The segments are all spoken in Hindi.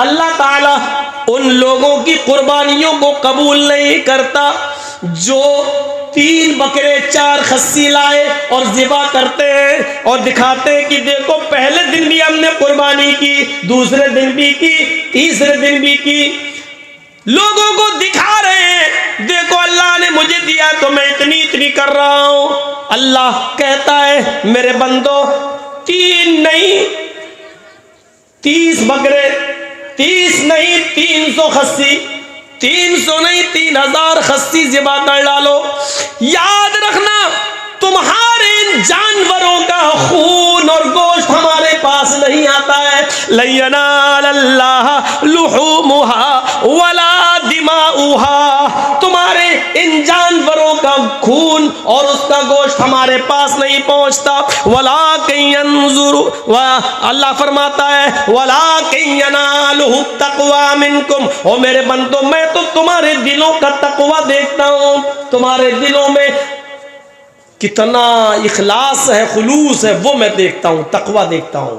अल्लाह ताला उन लोगों की कुर्बानियों को कबूल नहीं करता जो 3 बकरे 4 खस्सी लाए और ज़िबा करते हैं और दिखाते हैं कि देखो पहले दिन भी हमने कुर्बानी की, दूसरे दिन भी की, तीसरे दिन भी की। लोगों को दिखा रहे हैं देखो अल्लाह ने मुझे दिया तो मैं इतनी इतनी कर रहा हूं। अल्लाह कहता है मेरे बंदो 3 नहीं 30 बकरे, 30 नहीं 300 खस्सी, 300 नहीं 3000 खस्सी ज़िबा कर डालो। याद रखना तुम्हारे इन जानवरों का खून और गोश्त हमारे पास नहीं आता है। लयनालल्लाह लुहूमुहा वला दिमाउहा, तुम्हारे इन जानवरों का खून और उसका गोश्त हमारे पास नहीं पहुंचता। वलाकिन यंजुरु, अल्लाह फरमाता है वलाकिन यनालुहु तक़वा मिनकुम, ओ मेरे बंदो मैं तो तुम्हारे दिलों का तक़वा देखता हूं, तुम्हारे दिलों में कितना इखलास है, खुलूस है, वो मैं देखता हूं, तक़वा देखता हूं।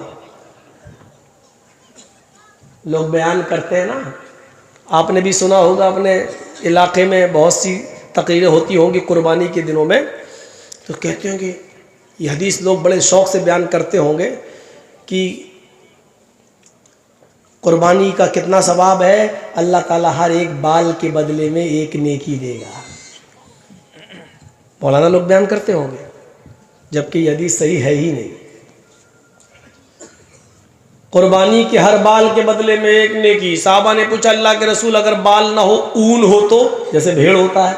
लोग बयान करते हैं ना, आपने भी सुना होगा अपने इलाके में बहुत सी तकरीरें होती होंगी कुर्बानी के दिनों में, तो कहते होंगे ये हदीस लोग बड़े शौक़ से बयान करते होंगे कि कुर्बानी का कितना सवाब है, अल्लाह ताला हर एक बाल के बदले में एक नेकी देगा। मौलाना लोग बयान करते होंगे, जबकि ये हदीस सही है ही नहीं। कुर्बानी के हर बाल के बदले में एक नेकी। साहबा ने पूछा अल्लाह के रसूल अगर बाल ना हो, ऊन हो तो, जैसे भेड़ होता है,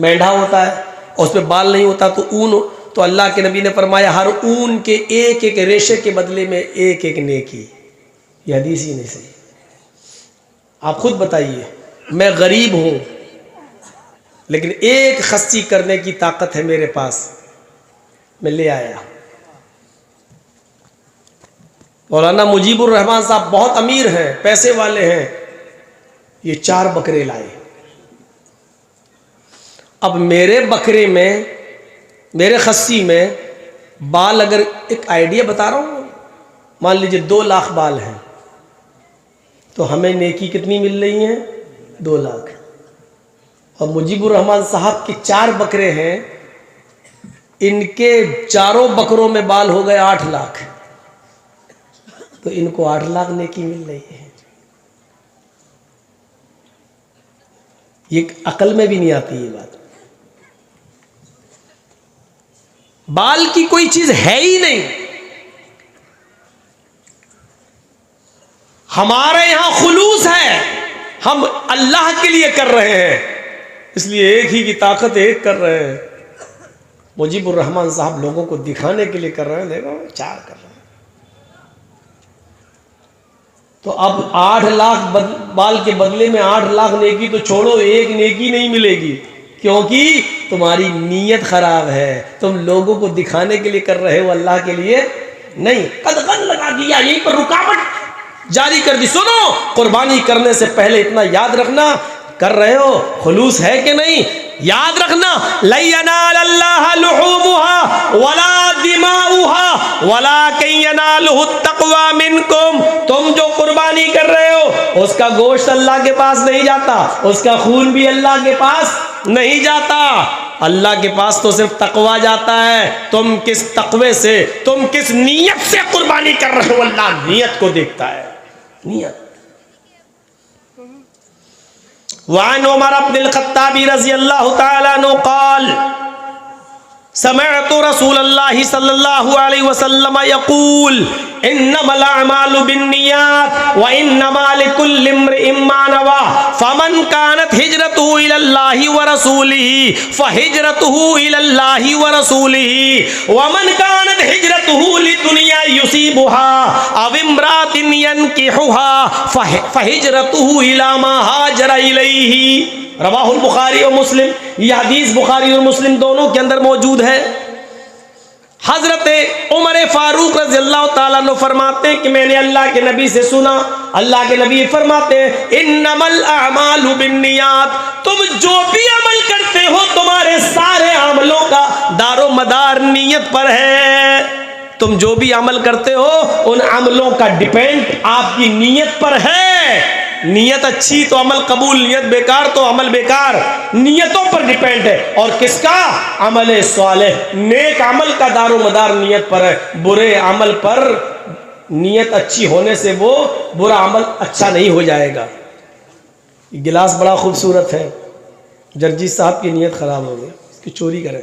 मेंढा होता है और उस पर बाल नहीं होता तो ऊन हो, तो अल्लाह के नबी ने फरमाया हर ऊन के एक एक रेशे के बदले में एक एक नेकी। यह हदीस ही नहीं सही। आप खुद बताइए, मैं गरीब हूं लेकिन एक खस्सी करने की ताकत है मेरे पास, मैं ले आया। मौलाना मुजीबुर रहमान साहब बहुत अमीर हैं, पैसे वाले हैं, ये 4 बकरे लाए। अब मेरे बकरे में, मेरे खस्सी में बाल, अगर एक आइडिया बता रहा हूं, मान लीजिए 2 लाख बाल हैं, तो हमें नेकी कितनी मिल रही है? 2 लाख। और मुजीबुर रहमान साहब के 4 बकरे हैं, इनके चारों बकरों में बाल हो गए 8 लाख, तो इनको 8 लाख नेकी मिल रही है। ये अकल में भी नहीं आती ये बात। बाल की कोई चीज है ही नहीं। हमारे यहां खुलूस है, हम अल्लाह के लिए कर रहे हैं, इसलिए एक ही की ताकत एक कर रहे हैं। मुजीबुर रहमान साहब लोगों को दिखाने के लिए कर रहे हैं, देखो 4 कर रहे हैं। तो अब 8 लाख बाल के बदले में 8 लाख नेकी तो छोड़ो, एक नेकी नहीं मिलेगी, क्योंकि तुम्हारी नीयत खराब है। तुम लोगों को दिखाने के लिए कर रहे हो, अल्लाह के लिए नहीं। कदगन लगा दिया, यहीं पर रुकावट जारी कर दी। सुनो, कुर्बानी करने से पहले इतना याद रखना, कर रहे हो खुलूस है कि नहीं, याद रखना। लयनालल्लाह लुहूमुहा वला दिमाउहा वलाकिन यनालुहु तक़वा मिनकुम, तुम जो कुर्बानी कर रहे हो उसका गोश्त अल्लाह के पास नहीं जाता, उसका खून भी अल्लाह के पास नहीं जाता, अल्लाह के पास तो सिर्फ तक़वा जाता है। तुम किस तक़वे से, तुम किस नीयत से कुर्बानी कर रहे हो, अल्लाह नीयत को देखता है, नीयत। वान उमर इब्नुल खत्ताब रज़ियल्लाहु तआला अन्हु क़ाल समिअतु रसूलल्लाहि सल्लल्लाहु अलैहि वसल्लम यक़ूल इन्नमल अअमालु बिन्नियात व इन्नमा लिकुल्लि इम्रिइन मा नवा फमन कानत हिजरतुहु इलल्लाहि व रसूलिही फहिजरतुहु इलल्लाहि व रसूलिही व मन कानत हिजरतुहु लिदुनिया युसीबुहा अव इम्रातिन यनकिहुहा फहिजरतुहु इला मा हाजरा इलैहि। रवाहुल बुखारी और मुस्लिम। यह हदीस बुखारी और मुस्लिम दोनों के अंदर मौजूद है। हजरत उमर फारूक रज़ियल्लाहु ताला अन्हु फरमाते हैं कि मैंने अल्लाह के नबी से सुना, अल्लाह के नबी फरमाते हैं इन्नमल अअमालु बिन्नियात, तुम जो भी अमल करते हो तुम्हारे सारे अमलों का दारो मदार नियत पर है। तुम जो भी अमल करते हो उन अमलों का डिपेंड आपकी नियत पर है। है। नीयत अच्छी तो अमल कबूल, नीयत बेकार तो अमल बेकार। नीयतों पर डिपेंड है। और किसका? अमल स्वालेह, नेक अमल का दारो मदार नीयत पर है। बुरे अमल पर नीयत अच्छी होने से वो बुरा अमल अच्छा नहीं हो जाएगा। गिलास बड़ा खूबसूरत है, जर्जी साहब की नीयत खराब हो गई, इसकी चोरी करें।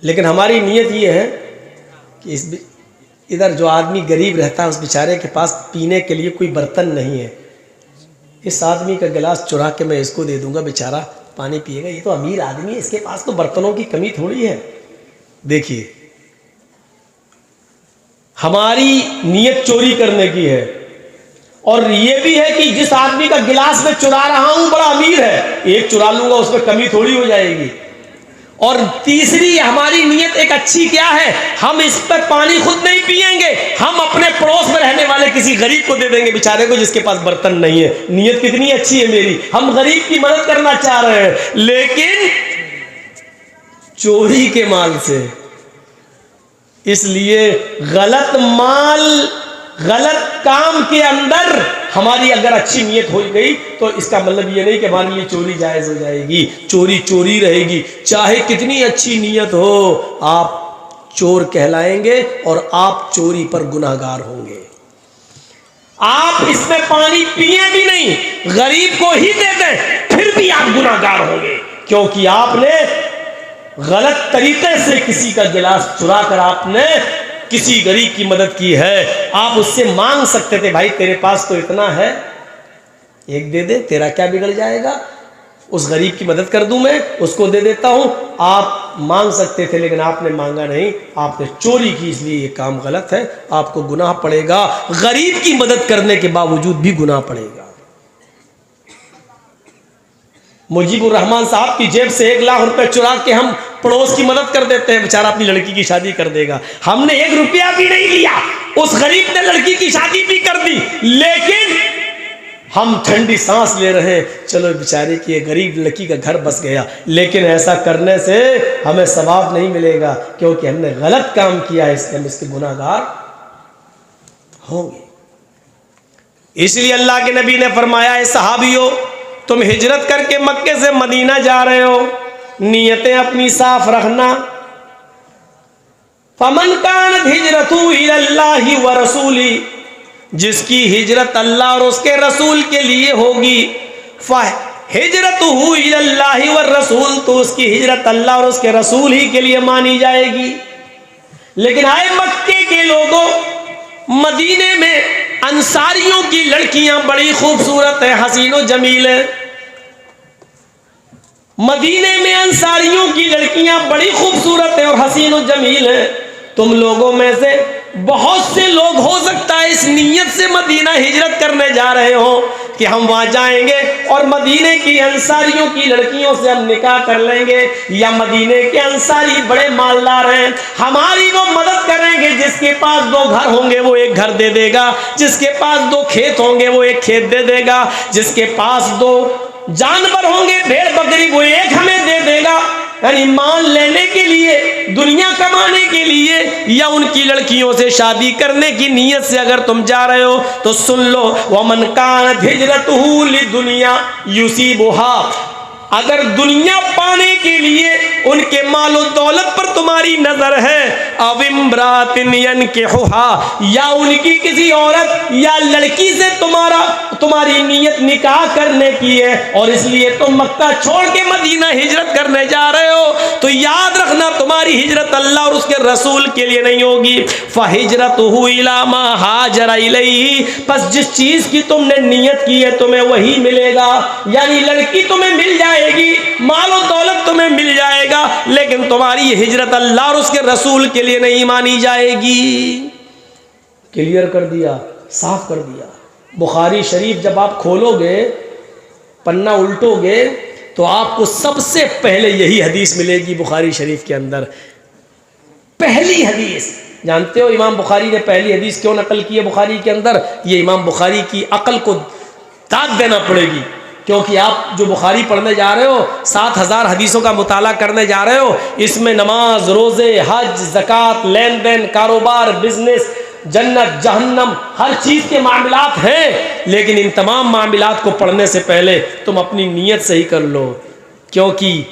लेकिन हमारी नीयत ये है कि इधर जो आदमी गरीब रहता है उस बेचारे के पास पीने के लिए कोई बर्तन नहीं है, इस आदमी का गिलास चुरा के मैं इसको दे दूंगा, बेचारा पानी पिएगा। ये तो अमीर आदमी है, इसके पास तो बर्तनों की कमी थोड़ी है। देखिए, हमारी नीयत चोरी करने की है। और ये भी है कि जिस आदमी का गिलास मैं चुरा रहा हूं बड़ा अमीर है, एक चुरा लूंगा उसमें कमी थोड़ी हो जाएगी। और तीसरी हमारी नीयत एक अच्छी क्या है, हम इस पर पानी खुद नहीं पिएंगे, हम अपने पड़ोस में रहने वाले किसी गरीब को दे देंगे, बेचारे को जिसके पास बर्तन नहीं है। नीयत कितनी अच्छी है मेरी, हम गरीब की मदद करना चाह रहे हैं, लेकिन चोरी के माल से। इसलिए गलत माल, गलत काम के अंदर हमारी अगर अच्छी नीयत हो गई तो इसका मतलब ये नहीं कि हमारे लिए चोरी जायज हो जाएगी। चोरी चोरी रहेगी, चाहे कितनी अच्छी नीयत हो, आप चोर कहलाएंगे और आप चोरी पर गुनाहगार होंगे। आप इसमें पानी पिए भी नहीं, गरीब को ही दे दें, फिर भी आप गुनाहगार होंगे, क्योंकि आपने गलत तरीके से किसी का गिलास चुरा कर आपने किसी गरीब की मदद की है। आप उससे मांग सकते थे, भाई तेरे पास तो इतना है, एक दे दे, तेरा क्या बिगड़ जाएगा, उस गरीब की मदद कर दूं मैं, उसको दे देता हूं। आप मांग सकते थे, लेकिन आपने मांगा नहीं, आपने चोरी की, इसलिए ये काम गलत है, आपको गुनाह पड़ेगा। गरीब की मदद करने के बावजूद भी गुनाह पड़ेगा। मुजीबुर रहमान साहब की जेब से 1 लाख रुपए चुरा के हम पड़ोस की मदद कर देते हैं, बेचारा अपनी लड़की की शादी कर देगा। हमने 1 रुपया भी नहीं लिया, उस गरीब ने लड़की की शादी भी कर दी, लेकिन हम ठंडी सांस ले रहे हैं, चलो बेचारे की ये गरीब लड़की का घर बस गया। लेकिन ऐसा करने से हमें सवाब नहीं मिलेगा, क्योंकि हमने गलत काम किया है, इसलिए हम इसके गुनाहगार होंगे। इसलिए अल्लाह के नबी ने फरमाया है, सहाबियों तुम हिजरत करके मक्के से मदीना जा रहे हो, नीयतें अपनी साफ रखना। फमन कानत हिजरतु इलल्लाहि व रसूली, जिसकी हिजरत अल्लाह और उसके रसूल के लिए होगी, हिजरतुहु इलल्लाहि व रसूल, तो उसकी हिजरत अल्लाह और उसके रसूल ही के लिए मानी जाएगी। लेकिन आए मक्के के लोगों, मदीने में अंसारियों की लड़कियां बड़ी खूबसूरत है, हसीनो जमील है। मदीने में अंसारियों की लड़कियां बड़ी खूबसूरत है और हसीनो जमील है। तुम लोगों में से बहुत से लोग हो सकता है इस नीयत से मदीना हिजरत करने जा रहे हो कि हम वहां जाएंगे और मदीने की अंसारियों की लड़कियों से हम निकाह कर लेंगे, या मदीने के अंसारी बड़े मालदार हैं, हमारी वो मदद करेंगे, जिसके पास 2 घर होंगे वो 1 घर दे देगा, जिसके पास 2 खेत होंगे वो 1 खेत दे देगा, जिसके पास 2 जानवर होंगे भेड़ बकरी वो 1 हमें दे देगा। यानी मान लेने के लिए, दुनिया कमाने के लिए, या उनकी लड़कियों से शादी करने की नीयत से अगर तुम जा रहे हो तो सुन लो, वमन कानत हिजरतुहु लिदुनिया युसीबुहा, अगर दुनिया पाने के लिए उनके मालो दौलत पर तुम्हारी नजर है, अविम्रातिन यनकिहुहा, या उनकी किसी औरत या लड़की से तुम्हारी नीयत निकाह करने की है, और इसलिए तुम मक्का छोड़ के मदीना हिजरत करने जा रहे हो, तो याद रखना तुम्हारी हिजरत अल्लाह और उसके रसूल के लिए नहीं होगी। फहिजरतुहु इला मा हाजरा इलैहि, बस जिस चीज की तुमने नियत की है तुम्हें वही मिलेगा। यानी लड़की तुम्हें मिल जाएगी, मालो दौलत तुम्हें मिल जाएगा, लेकिन तुम्हारी हिजरत अल्लाह और उसके रसूल के लिए नहीं मानी जाएगी। क्लियर कर दिया, साफ कर दिया। बुखारी शरीफ जब आप खोलोगे, पन्ना उल्टोगे, तो आपको सबसे पहले यही हदीस मिलेगी बुखारी शरीफ के अंदर। पहली हदीस, जानते हो इमाम बुखारी ने पहली हदीस क्यों नकल की है बुखारी के अंदर? ये इमाम बुखारी की अकल को दाद देना पड़ेगी, क्योंकि आप जो बुखारी पढ़ने जा रहे हो, 7000 हदीसों का मुताला करने जा रहे हो, इसमें नमाज, रोज़े, हज, ज़कात, लेन देन, कारोबार, बिजनेस, जन्नत जहन्नम हर चीज़ के मामलात हैं, लेकिन इन तमाम मामलात को पढ़ने से पहले तुम अपनी नीयत सही कर लो, क्योंकि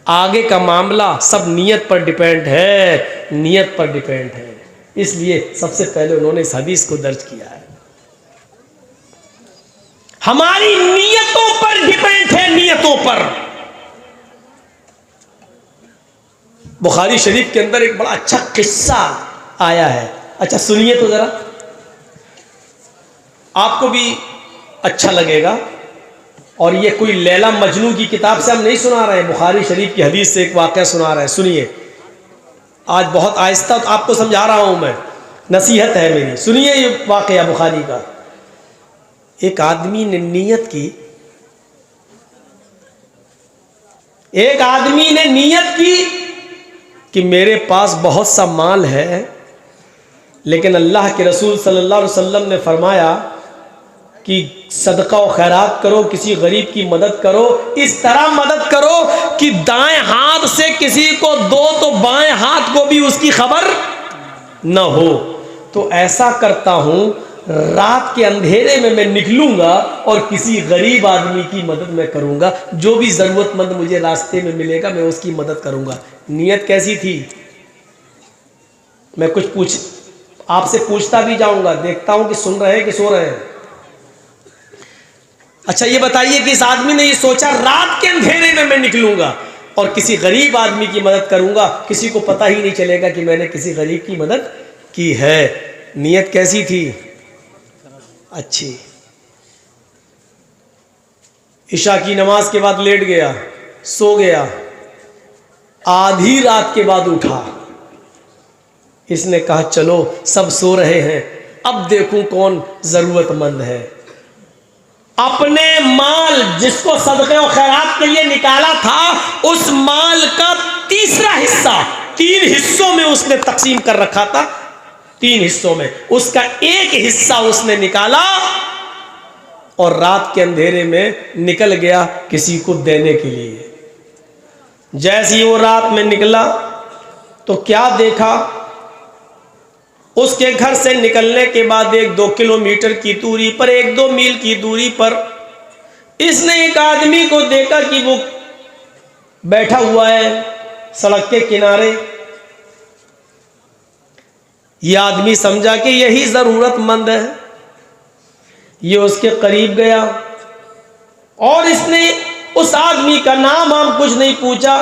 आगे का मामला सब नीयत पर डिपेंड है, नीयत पर डिपेंड है। इसलिए सबसे पहले उन्होंने इस हदीस को दर्ज किया है। हमारी नीयतों पर डिपेंड है, नीयतों पर। बुखारी शरीफ के अंदर एक बड़ा अच्छा किस्सा आया है, अच्छा सुनिए तो जरा, आपको भी अच्छा लगेगा। और ये कोई लैला मजनू की किताब से हम नहीं सुना रहे हैं, बुखारी शरीफ की हदीस से एक वाक़या सुना रहे हैं। सुनिए, आज बहुत आहिस्ता आपको समझा रहा हूं मैं, नसीहत है मेरी। सुनिए ये वाक़या बुखारी का। एक आदमी ने नीयत की, एक आदमी ने नीयत की कि मेरे पास बहुत सा माल है, लेकिन अल्लाह के रसूल सल्लल्लाहु अलैहि वसल्लम ने फरमाया कि सदका और खैरात करो, किसी गरीब की मदद करो, इस तरह मदद करो कि दाएं हाथ से किसी को दो तो बाएं हाथ को भी उसकी खबर न हो। तो ऐसा करता हूं, रात के अंधेरे में मैं निकलूंगा और किसी गरीब आदमी की मदद मैं करूंगा, जो भी ज़रूरतमंद मुझे रास्ते में मिलेगा मैं उसकी मदद करूंगा। नीयत कैसी थी? मैं कुछ आपसे पूछता भी जाऊंगा, देखता हूं कि सुन रहे हैं कि सो रहे हैं। अच्छा ये बताइए कि इस आदमी ने ये सोचा रात के अंधेरे में मैं निकलूंगा और किसी गरीब आदमी की मदद करूंगा, किसी को पता ही नहीं चलेगा कि मैंने किसी गरीब की मदद की है। नीयत कैसी थी? अच्छी। इशा की नमाज के बाद लेट गया, सो गया, आधी रात के बाद उठा। इसने कहा चलो सब सो रहे हैं, अब देखूं कौन जरूरतमंद है। अपने माल जिसको सदक़े और खैरात के लिए निकाला था, उस माल का तीसरा हिस्सा 3 हिस्सों में उसने तकसीम कर रखा था। 3 हिस्सों में उसका एक हिस्सा उसने निकाला और रात के अंधेरे में निकल गया किसी को देने के लिए। जैसे ही वो रात में निकला तो क्या देखा, उसके घर से निकलने के बाद 1-2 किलोमीटर की दूरी पर, 1-2 मील की दूरी पर इसने एक आदमी को देखा कि वो बैठा हुआ है सड़क के किनारे। यह आदमी समझा कि यही जरूरतमंद है। ये उसके करीब गया और इसने उस आदमी का नाम कुछ नहीं पूछा।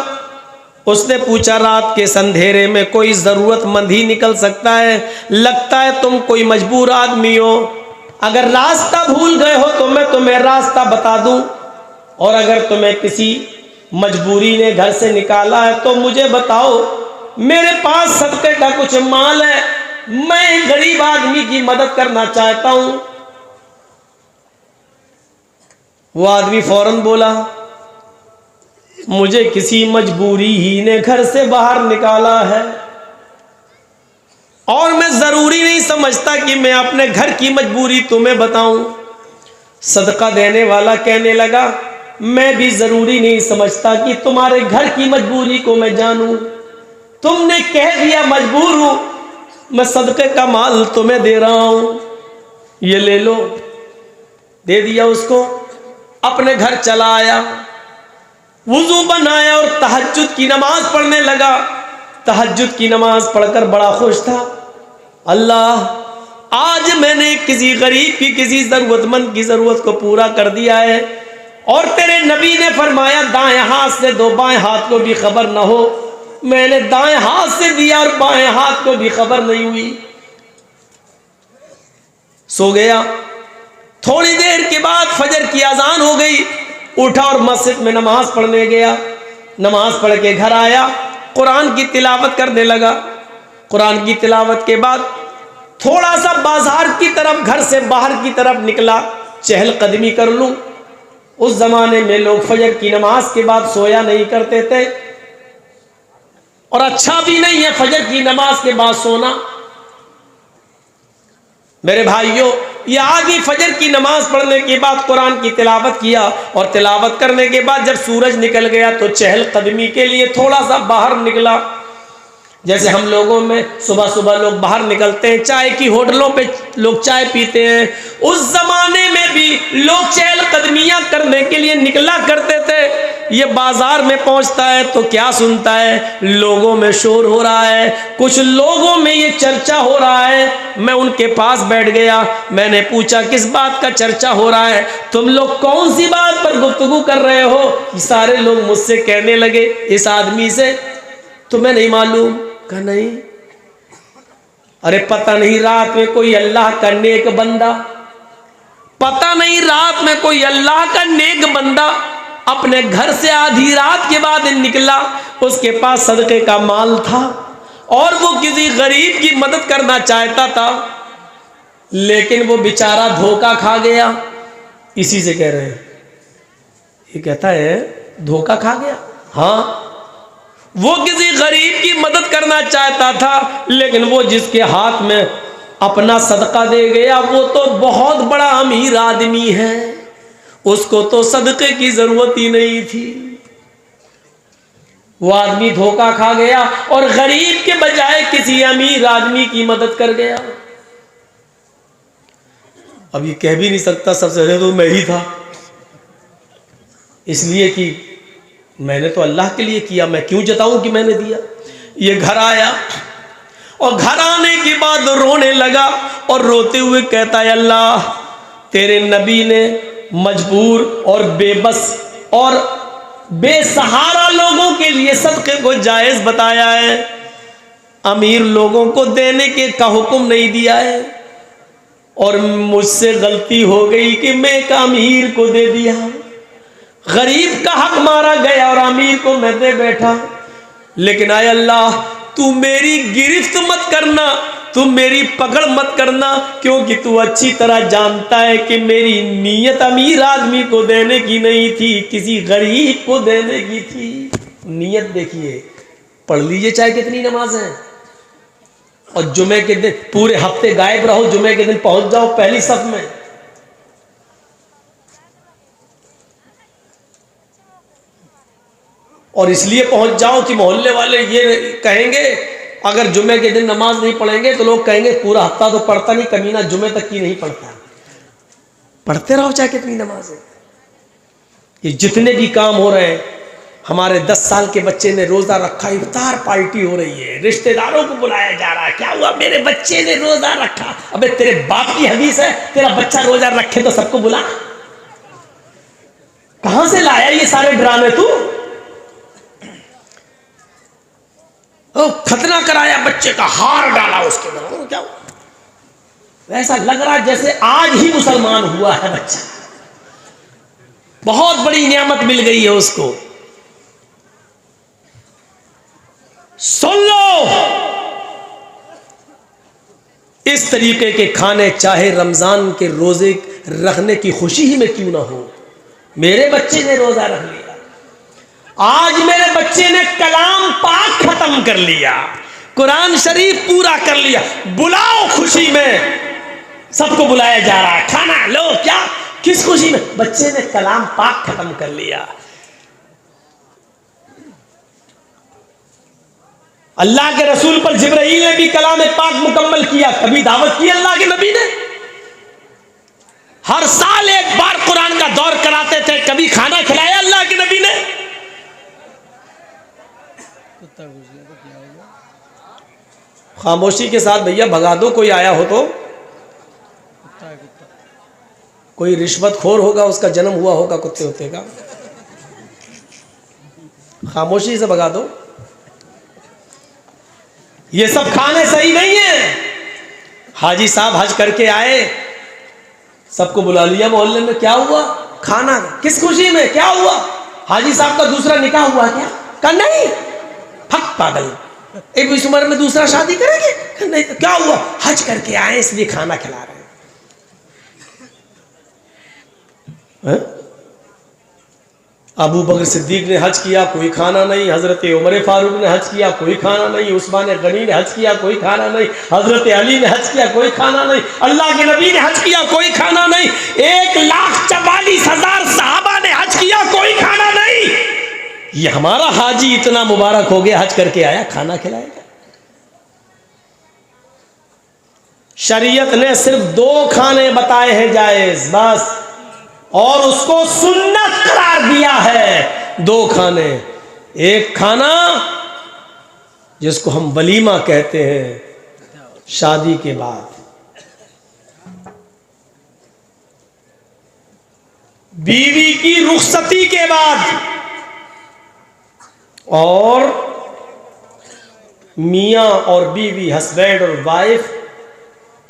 उसने पूछा रात के अंधेरे में कोई जरूरतमंद ही निकल सकता है, लगता है तुम कोई मजबूर आदमी हो, अगर रास्ता भूल गए हो तो मैं तुम्हें रास्ता बता दूं, और अगर तुम्हें किसी मजबूरी ने घर से निकाला है तो मुझे बताओ, मेरे पास सदके का कुछ माल है, मैं एक गरीब आदमी की मदद करना चाहता हूं। वो आदमी फौरन बोला मुझे किसी मजबूरी ही ने घर से बाहर निकाला है और मैं जरूरी नहीं समझता कि मैं अपने घर की मजबूरी तुम्हें बताऊं। सदका देने वाला कहने लगा मैं भी जरूरी नहीं समझता कि तुम्हारे घर की मजबूरी को मैं जानूं। तुमने कह दिया मजबूर हूं, मैं सदके का माल तुम्हें दे रहा हूं, ये ले लो। दे दिया उसको, अपने घर चला आया, वुजू बनाया और तहज्जुद की नमाज पढ़ने लगा। तहज्जुद की नमाज पढ़कर बड़ा खुश था। अल्लाह, आज मैंने किसी गरीब की, किसी जरूरतमंद की जरूरत को पूरा कर दिया है, और तेरे नबी ने फरमाया दाएं हाथ से दो, बाएं हाथ को भी खबर ना हो। मैंने दाएं हाथ से दिया और बाएं हाथ को भी खबर नहीं हुई। सो गया। थोड़ी देर के बाद फजर की अजान हो गई, उठा और मस्जिद में नमाज पढ़ने गया। नमाज पढ़ के घर आया, कुरान की तिलावत करने लगा। कुरान की तिलावत के बाद थोड़ा सा बाजार की तरफ, घर से बाहर की तरफ निकला, चहलकदमी कर लूं। उस जमाने में लोग फजर की नमाज के बाद सोया नहीं करते थे, और अच्छा भी नहीं है फजर की नमाज के बाद सोना। मेरे भाइयों, यह आदमी फजर की नमाज पढ़ने के बाद कुरान की तिलावत किया, और तिलावत करने के बाद जब सूरज निकल गया तो चहलकदमी के लिए थोड़ा सा बाहर निकला। जैसे हम लोगों में सुबह सुबह लोग बाहर निकलते हैं, चाय की होटलों पे लोग चाय पीते हैं, उस जमाने में भी लोग चहलकदमियां करने के लिए निकला करते थे। ये बाजार में पहुंचता है तो क्या सुनता है, लोगों में शोर हो रहा है, कुछ लोगों में ये चर्चा हो रहा है। मैं उनके पास बैठ गया, मैंने पूछा किस बात का चर्चा हो रहा है, तुम लोग कौन सी बात पर गुफ्तगू कर रहे हो? सारे लोग मुझसे कहने लगे इस आदमी से तुम्हें नहीं मालूम? कहा नहीं। अरे पता नहीं रात में कोई अल्लाह का नेक बंदा, पता नहीं रात में कोई अल्लाह का नेक बंदा अपने घर से आधी रात के बाद निकला, उसके पास सदके का माल था और वो किसी गरीब की मदद करना चाहता था, लेकिन वो बेचारा धोखा खा गया। इसी से कह रहे हैं, ये कहता है धोखा खा गया। हाँ, वो किसी गरीब की मदद करना चाहता था, लेकिन वो जिसके हाथ में अपना सदका दे गया वो तो बहुत बड़ा अमीर आदमी है, उसको तो सदके की जरूरत ही नहीं थी। वो आदमी धोखा खा गया और गरीब के बजाय किसी अमीर आदमी की मदद कर गया। अब ये कह भी नहीं सकता सबसे ज्यादा तो मैं ही था, इसलिए कि मैंने तो अल्लाह के लिए किया, मैं क्यों जताऊं कि मैंने दिया। ये घर आया और घर आने के बाद रोने लगा और रोते हुए कहता है अल्लाह, तेरे नबी ने मजबूर और बेबस और बेसहारा लोगों के लिए सदके को जायज बताया है, अमीर लोगों को देने के का हुक्म नहीं दिया है, और मुझसे गलती हो गई कि मैं एक अमीर को दे दिया, गरीब का हक मारा गया और अमीर को मैं दे बैठा। लेकिन आय अल्लाह, तू मेरी गिरफ्त मत करना, तू मेरी पकड़ मत करना, क्योंकि तू अच्छी तरह जानता है कि मेरी नीयत अमीर आदमी को देने की नहीं थी, किसी गरीब को देने की थी। नीयत देखिए, पढ़ लीजिए चाहे कितनी नमाज है, और जुमे के दिन पूरे हफ्ते गायब रहो, जुमे के दिन पहुंच जाओ पहली सफ में। और इसलिए पहुंच जाओ कि मोहल्ले वाले ये कहेंगे अगर जुमे के दिन नमाज नहीं पढ़ेंगे तो लोग कहेंगे पूरा हफ्ता तो पढ़ता नहीं, कमीना जुमे तक की नहीं पढ़ता। पढ़ते रहो चाहे कितनी नमाज है। ये जितने भी काम हो रहे हैं, हमारे 10 साल के बच्चे ने रोजा रखा, इफ्तार पार्टी हो रही है, रिश्तेदारों को बुलाया जा रहा है, क्या हुआ मेरे बच्चे ने रोजा रखा। अबे तेरे बाप की हदीस है, तेरा बच्चा रोजा रखे तो सबको बुला। कहां से लाया ये सारे ड्रामे तू? खतना कराया, बच्चे का हार डाला उसके अंदर, क्या हुआ? ऐसा लग रहा जैसे आज ही मुसलमान हुआ है बच्चा, बहुत बड़ी नियामत मिल गई है उसको। सुन लो, इस तरीके के खाने चाहे रमजान के रोजे रखने की खुशी ही में क्यों ना हो, मेरे बच्चे ने रोजा रख लिया, आज मेरे बच्चे ने कलाम पाक खत्म कर लिया, कुरान शरीफ पूरा कर लिया, बुलाओ खुशी में, सबको बुलाया जा रहा है, खाना लो, क्या किस खुशी में? बच्चे ने कलाम पाक खत्म कर लिया। अल्लाह के रसूल पर जिब्राईल ने भी कलाम पाक मुकम्मल किया, कभी दावत की अल्लाह के नबी ने? हर साल एक बार कुरान का दौर कराते थे, कभी खाना खिलाया अल्लाह के नबी ने? खामोशी के साथ भैया भगा दो, कोई आया हो तो। कोई रिश्वतखोर होगा, उसका जन्म हुआ होगा कुत्ते होते का, खामोशी से भगा दो। ये सब खाने सही नहीं है। हाजी साहब हज करके आए, सबको बुला लिया मोहल्ले में, क्या हुआ? खाना, किस खुशी में, क्या हुआ? हाजी साहब का दूसरा निकाह हुआ क्या? कहा नहीं। हक पागल, एक इस उम्र में दूसरा शादी करेंगे? नहीं। तो क्या हुआ? हज करके आए इसलिए खाना खिला रहे हैं। अबू बकर सिद्दीक ने हज किया, कोई खाना नहीं। हजरत उमर फारूक ने हज किया, कोई खाना नहीं। उस्मान गनी ने हज किया, कोई खाना नहीं। हजरत अली ने हज किया, कोई खाना नहीं। अल्लाह के नबी ने हज किया, कोई खाना नहीं। 1,44,000 सहाबा ने हज किया, कोई खाना नहीं। ये हमारा हाजी इतना मुबारक हो गया, हज करके आया, खाना खिलाएगा। शरीयत ने सिर्फ 2 खाने बताए हैं जायज बस, और उसको सुन्नत करार दिया है। 2 खाने, एक खाना जिसको हम वलीमा कहते हैं शादी के बाद, बीवी की रुखसती के बाद, और मियाँ और बीवी हस्बैंड और वाइफ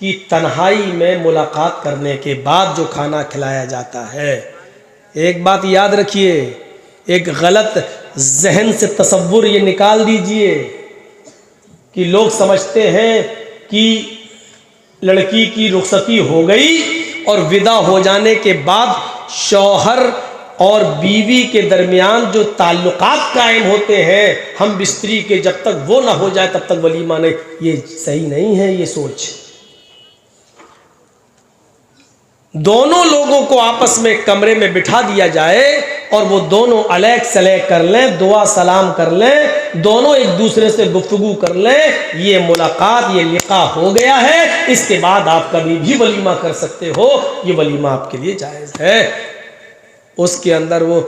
की तन्हाई में मुलाकात करने के बाद जो खाना खिलाया जाता है। एक बात याद रखिए, एक गलत जहन से तसव्वुर ये निकाल दीजिए कि लोग समझते हैं कि लड़की की रुखसती हो गई और विदा हो जाने के बाद शौहर और बीवी के दरमियान जो ताल्लुकात कायम होते हैं हम बिस्तरी के, जब तक वो ना हो जाए तब तक वलीमा नहीं। ये सही नहीं है ये सोच। दोनों लोगों को आपस में कमरे में बिठा दिया जाए और वो दोनों अलग सलग कर लें, दुआ सलाम कर लें, दोनों एक दूसरे से गुफ्तगू कर लें, ये मुलाकात, ये लिक़ा हो गया है। इसके बाद आप कभी भी वलीमा कर सकते हो, ये वलीमा आपके लिए जायज़ है। उसके अंदर वो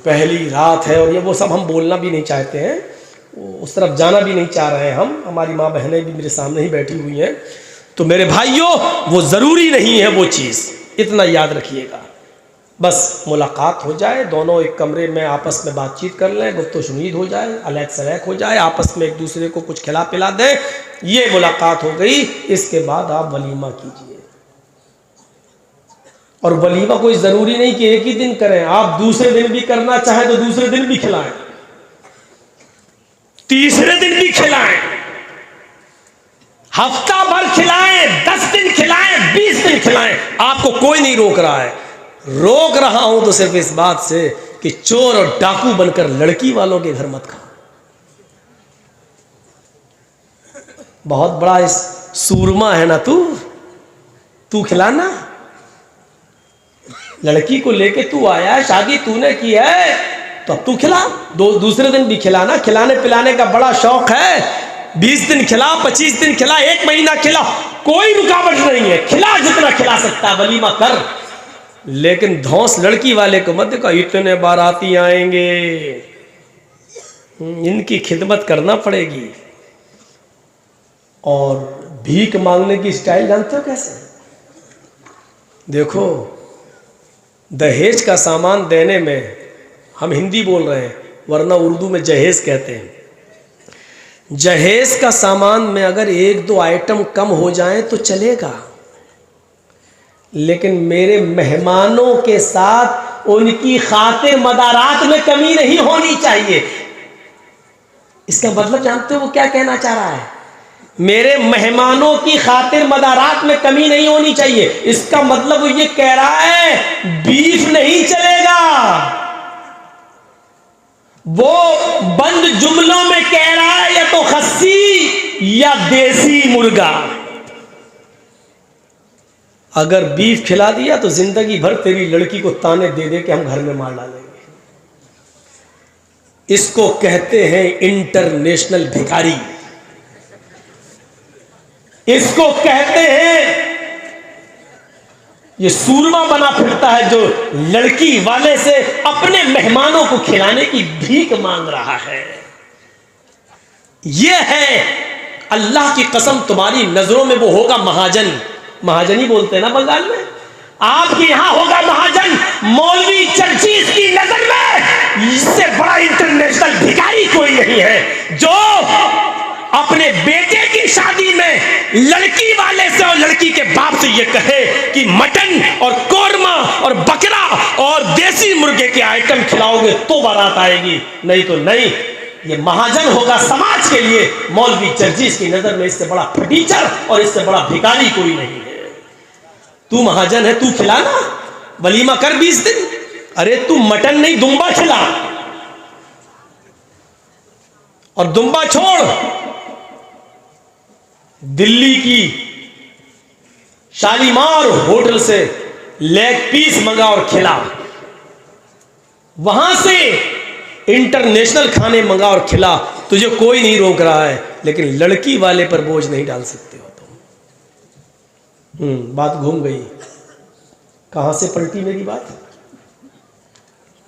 पहली रात है और ये वो सब हम बोलना भी नहीं चाहते हैं, उस तरफ जाना भी नहीं चाह रहे हैं हम। हमारी माँ बहनें भी मेरे सामने ही बैठी हुई हैं। तो मेरे भाइयों, वो ज़रूरी नहीं है वो चीज़, इतना याद रखिएगा। बस मुलाकात हो जाए, दोनों एक कमरे में आपस में बातचीत कर लें, गुफ्तो शुनीद हो जाए, अलग सलग हो जाए, आपस में एक दूसरे को कुछ खिला पिला दें, ये मुलाकात हो गई। इसके बाद आप वलीमा कीजिए। और वलीमा कोई ज़रूरी नहीं कि एक ही दिन करें, आप दूसरे दिन भी करना चाहें तो दूसरे दिन भी खिलाएं, तीसरे दिन भी खिलाएं, हफ्ता भर खिलाएं, 10 दिन खिलाएं, 20 दिन खिलाएं, आपको कोई नहीं रोक रहा है। रोक रहा हूं तो सिर्फ इस बात से कि चोर और डाकू बनकर लड़की वालों के घर मत खाओ। बहुत बड़ा इस सूरमा है ना तू खिलाना। लड़की को लेके तू आया है, शादी तूने की है, तो अब तू खिला, दूसरे दिन भी खिलाना। खिलाने पिलाने का बड़ा शौक है, 20 दिन खिला, 25 दिन खिला, 1 महीना खिला, कोई रुकावट नहीं है। खिला जितना खिला सकता है, वलीमा कर। लेकिन धौंस लड़की वाले को मत देखो, इतने बाराती आएंगे, इनकी खिदमत करना पड़ेगी। और भीख मांगने की स्टाइल जानते हो कैसे? देखो, दहेज का सामान देने में, हम हिंदी बोल रहे हैं वरना उर्दू में जहेज कहते हैं। जहेज का सामान में अगर 1-2 आइटम कम हो जाएं तो चलेगा, लेकिन मेरे मेहमानों के साथ उनकी खातिर मदारात में कमी नहीं होनी चाहिए। इसका मतलब जानते हो वो क्या कहना चाह रहा है? मेरे मेहमानों की खातिर मदारात में कमी नहीं होनी चाहिए। इसका मतलब वो ये कह रहा है बीफ नहीं चलेगा। वो बंद जुमलों में कह रहा है या तो खस्सी या देसी मुर्गा। अगर बीफ खिला दिया तो जिंदगी भर तेरी लड़की को ताने दे दे के हम घर में मार डालेंगे। इसको कहते हैं इंटरनेशनल भिखारी। इसको कहते हैं, ये सूरमा बना फिरता है जो लड़की वाले से अपने मेहमानों को खिलाने की भीख मांग रहा है। ये है, अल्लाह की कसम तुम्हारी नजरों में वो होगा महाजन। महाजन ही बोलते हैं ना बंगाल में। आपके यहां होगा महाजन। मौलवी चर्चिस की नजर में इससे बड़ा इंटरनेशनल भिखारी कोई नहीं है जो अपने बेटे की शादी में लड़की वाले से और लड़की के बाप से ये कहे कि मटन और कोरमा और बकरा और देसी मुर्गे के आइटम खिलाओगे तो बारात आएगी, नहीं तो नहीं। ये महाजन होगा समाज के लिए। मौलवी चर्चिस की नजर में इससे बड़ा फटीचर और इससे बड़ा भिखारी कोई नहीं है। तू महाजन है, तू खिलाना, वलीमा कर 20 दिन। अरे तू मटन नहीं दुम्बा खिला, और दुम्बा छोड़, दिल्ली की शालीमार होटल से लेग पीस मंगा और खिला, वहां से इंटरनेशनल खाने मंगा और खिला। तुझे कोई नहीं रोक रहा है, लेकिन लड़की वाले पर बोझ नहीं डाल सकते हो तुम। बात घूम गई। कहाँ से पलटी मेरी बात,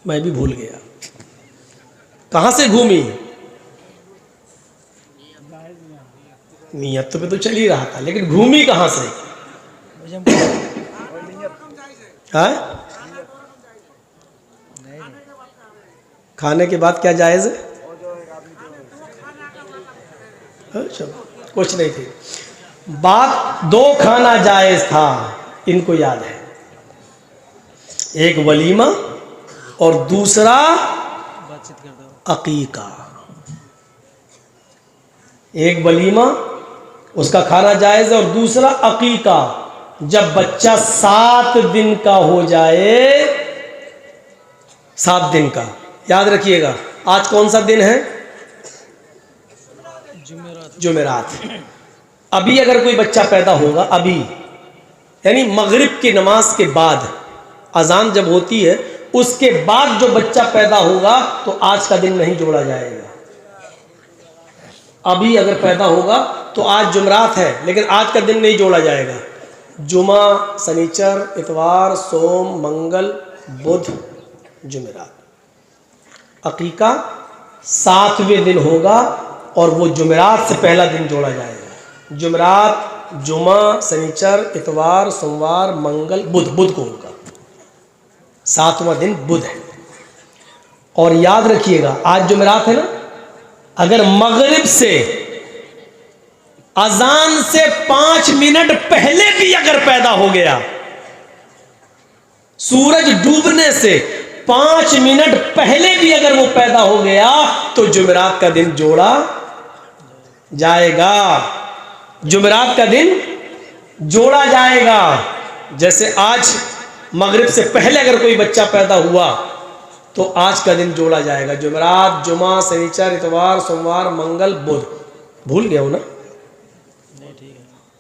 मैं भी भूल गया। कहाँ से घूमी? नियत पे तो चल ही रहा था, लेकिन घूमी कहाँ से? हाँ? खाने के बाद क्या जायज़ है? अच्छा, कुछ नहीं थी बात। 2 खाना जायज़ था, इनको याद है। एक वलीमा और दूसरा अकीका। एक वलीमा उसका खाना जायज़ है और दूसरा अकीका। जब बच्चा 7 दिन का हो जाए, 7 दिन का, याद रखिएगा। आज कौन सा दिन है? जुमेरात। अभी अगर कोई बच्चा पैदा होगा, अभी यानी मगरिब की नमाज के बाद, अजान जब होती है उसके बाद जो बच्चा पैदा होगा तो आज का दिन नहीं जोड़ा जाएगा। अभी अगर पैदा होगा तो आज जुमरात है, लेकिन आज का दिन नहीं जोड़ा जाएगा। जुमा, शनिचर, इतवार, सोम, मंगल, बुध, जुमेरात। अकीका 7वें दिन होगा और वो जुमेरात से पहला दिन जोड़ा जाएगा। जुमेरात, जुमा, शनिचर, इतवार, सोमवार, मंगल, बुध, बुध को होगा। 7वां दिन बुध है। और याद रखिएगा, आज जुमेरात है ना, अगर मगरिब से अजान से 5 मिनट पहले भी अगर पैदा हो गया, सूरज डूबने से 5 मिनट पहले भी अगर वो पैदा हो गया तो जुमेरात का दिन जोड़ा जाएगा। जुमेरात का दिन जोड़ा जाएगा। जैसे आज मगरिब से पहले अगर कोई बच्चा पैदा हुआ तो आज का दिन जोड़ा जाएगा। जुमेरात, जुमा, शनिचर, इतवार, सोमवार, मंगल, बुध। भूल गया हूं ना?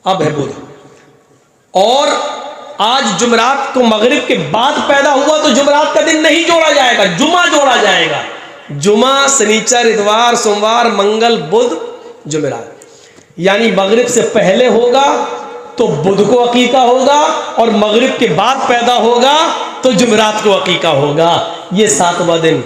अब है बुध। और आज जुमेरात को मगरिब के बाद पैदा हुआ तो जुमेरात का दिन नहीं जोड़ा जाएगा, जुमा जोड़ा जाएगा। जुमा, शनिचर, इतवार, सोमवार, मंगल, बुध, जुमेरात। यानी मगरिब से पहले होगा तो बुध को अकीका होगा और मगरिब के बाद पैदा होगा तो जुमेरात को अकीका होगा। ये 7वां दिन।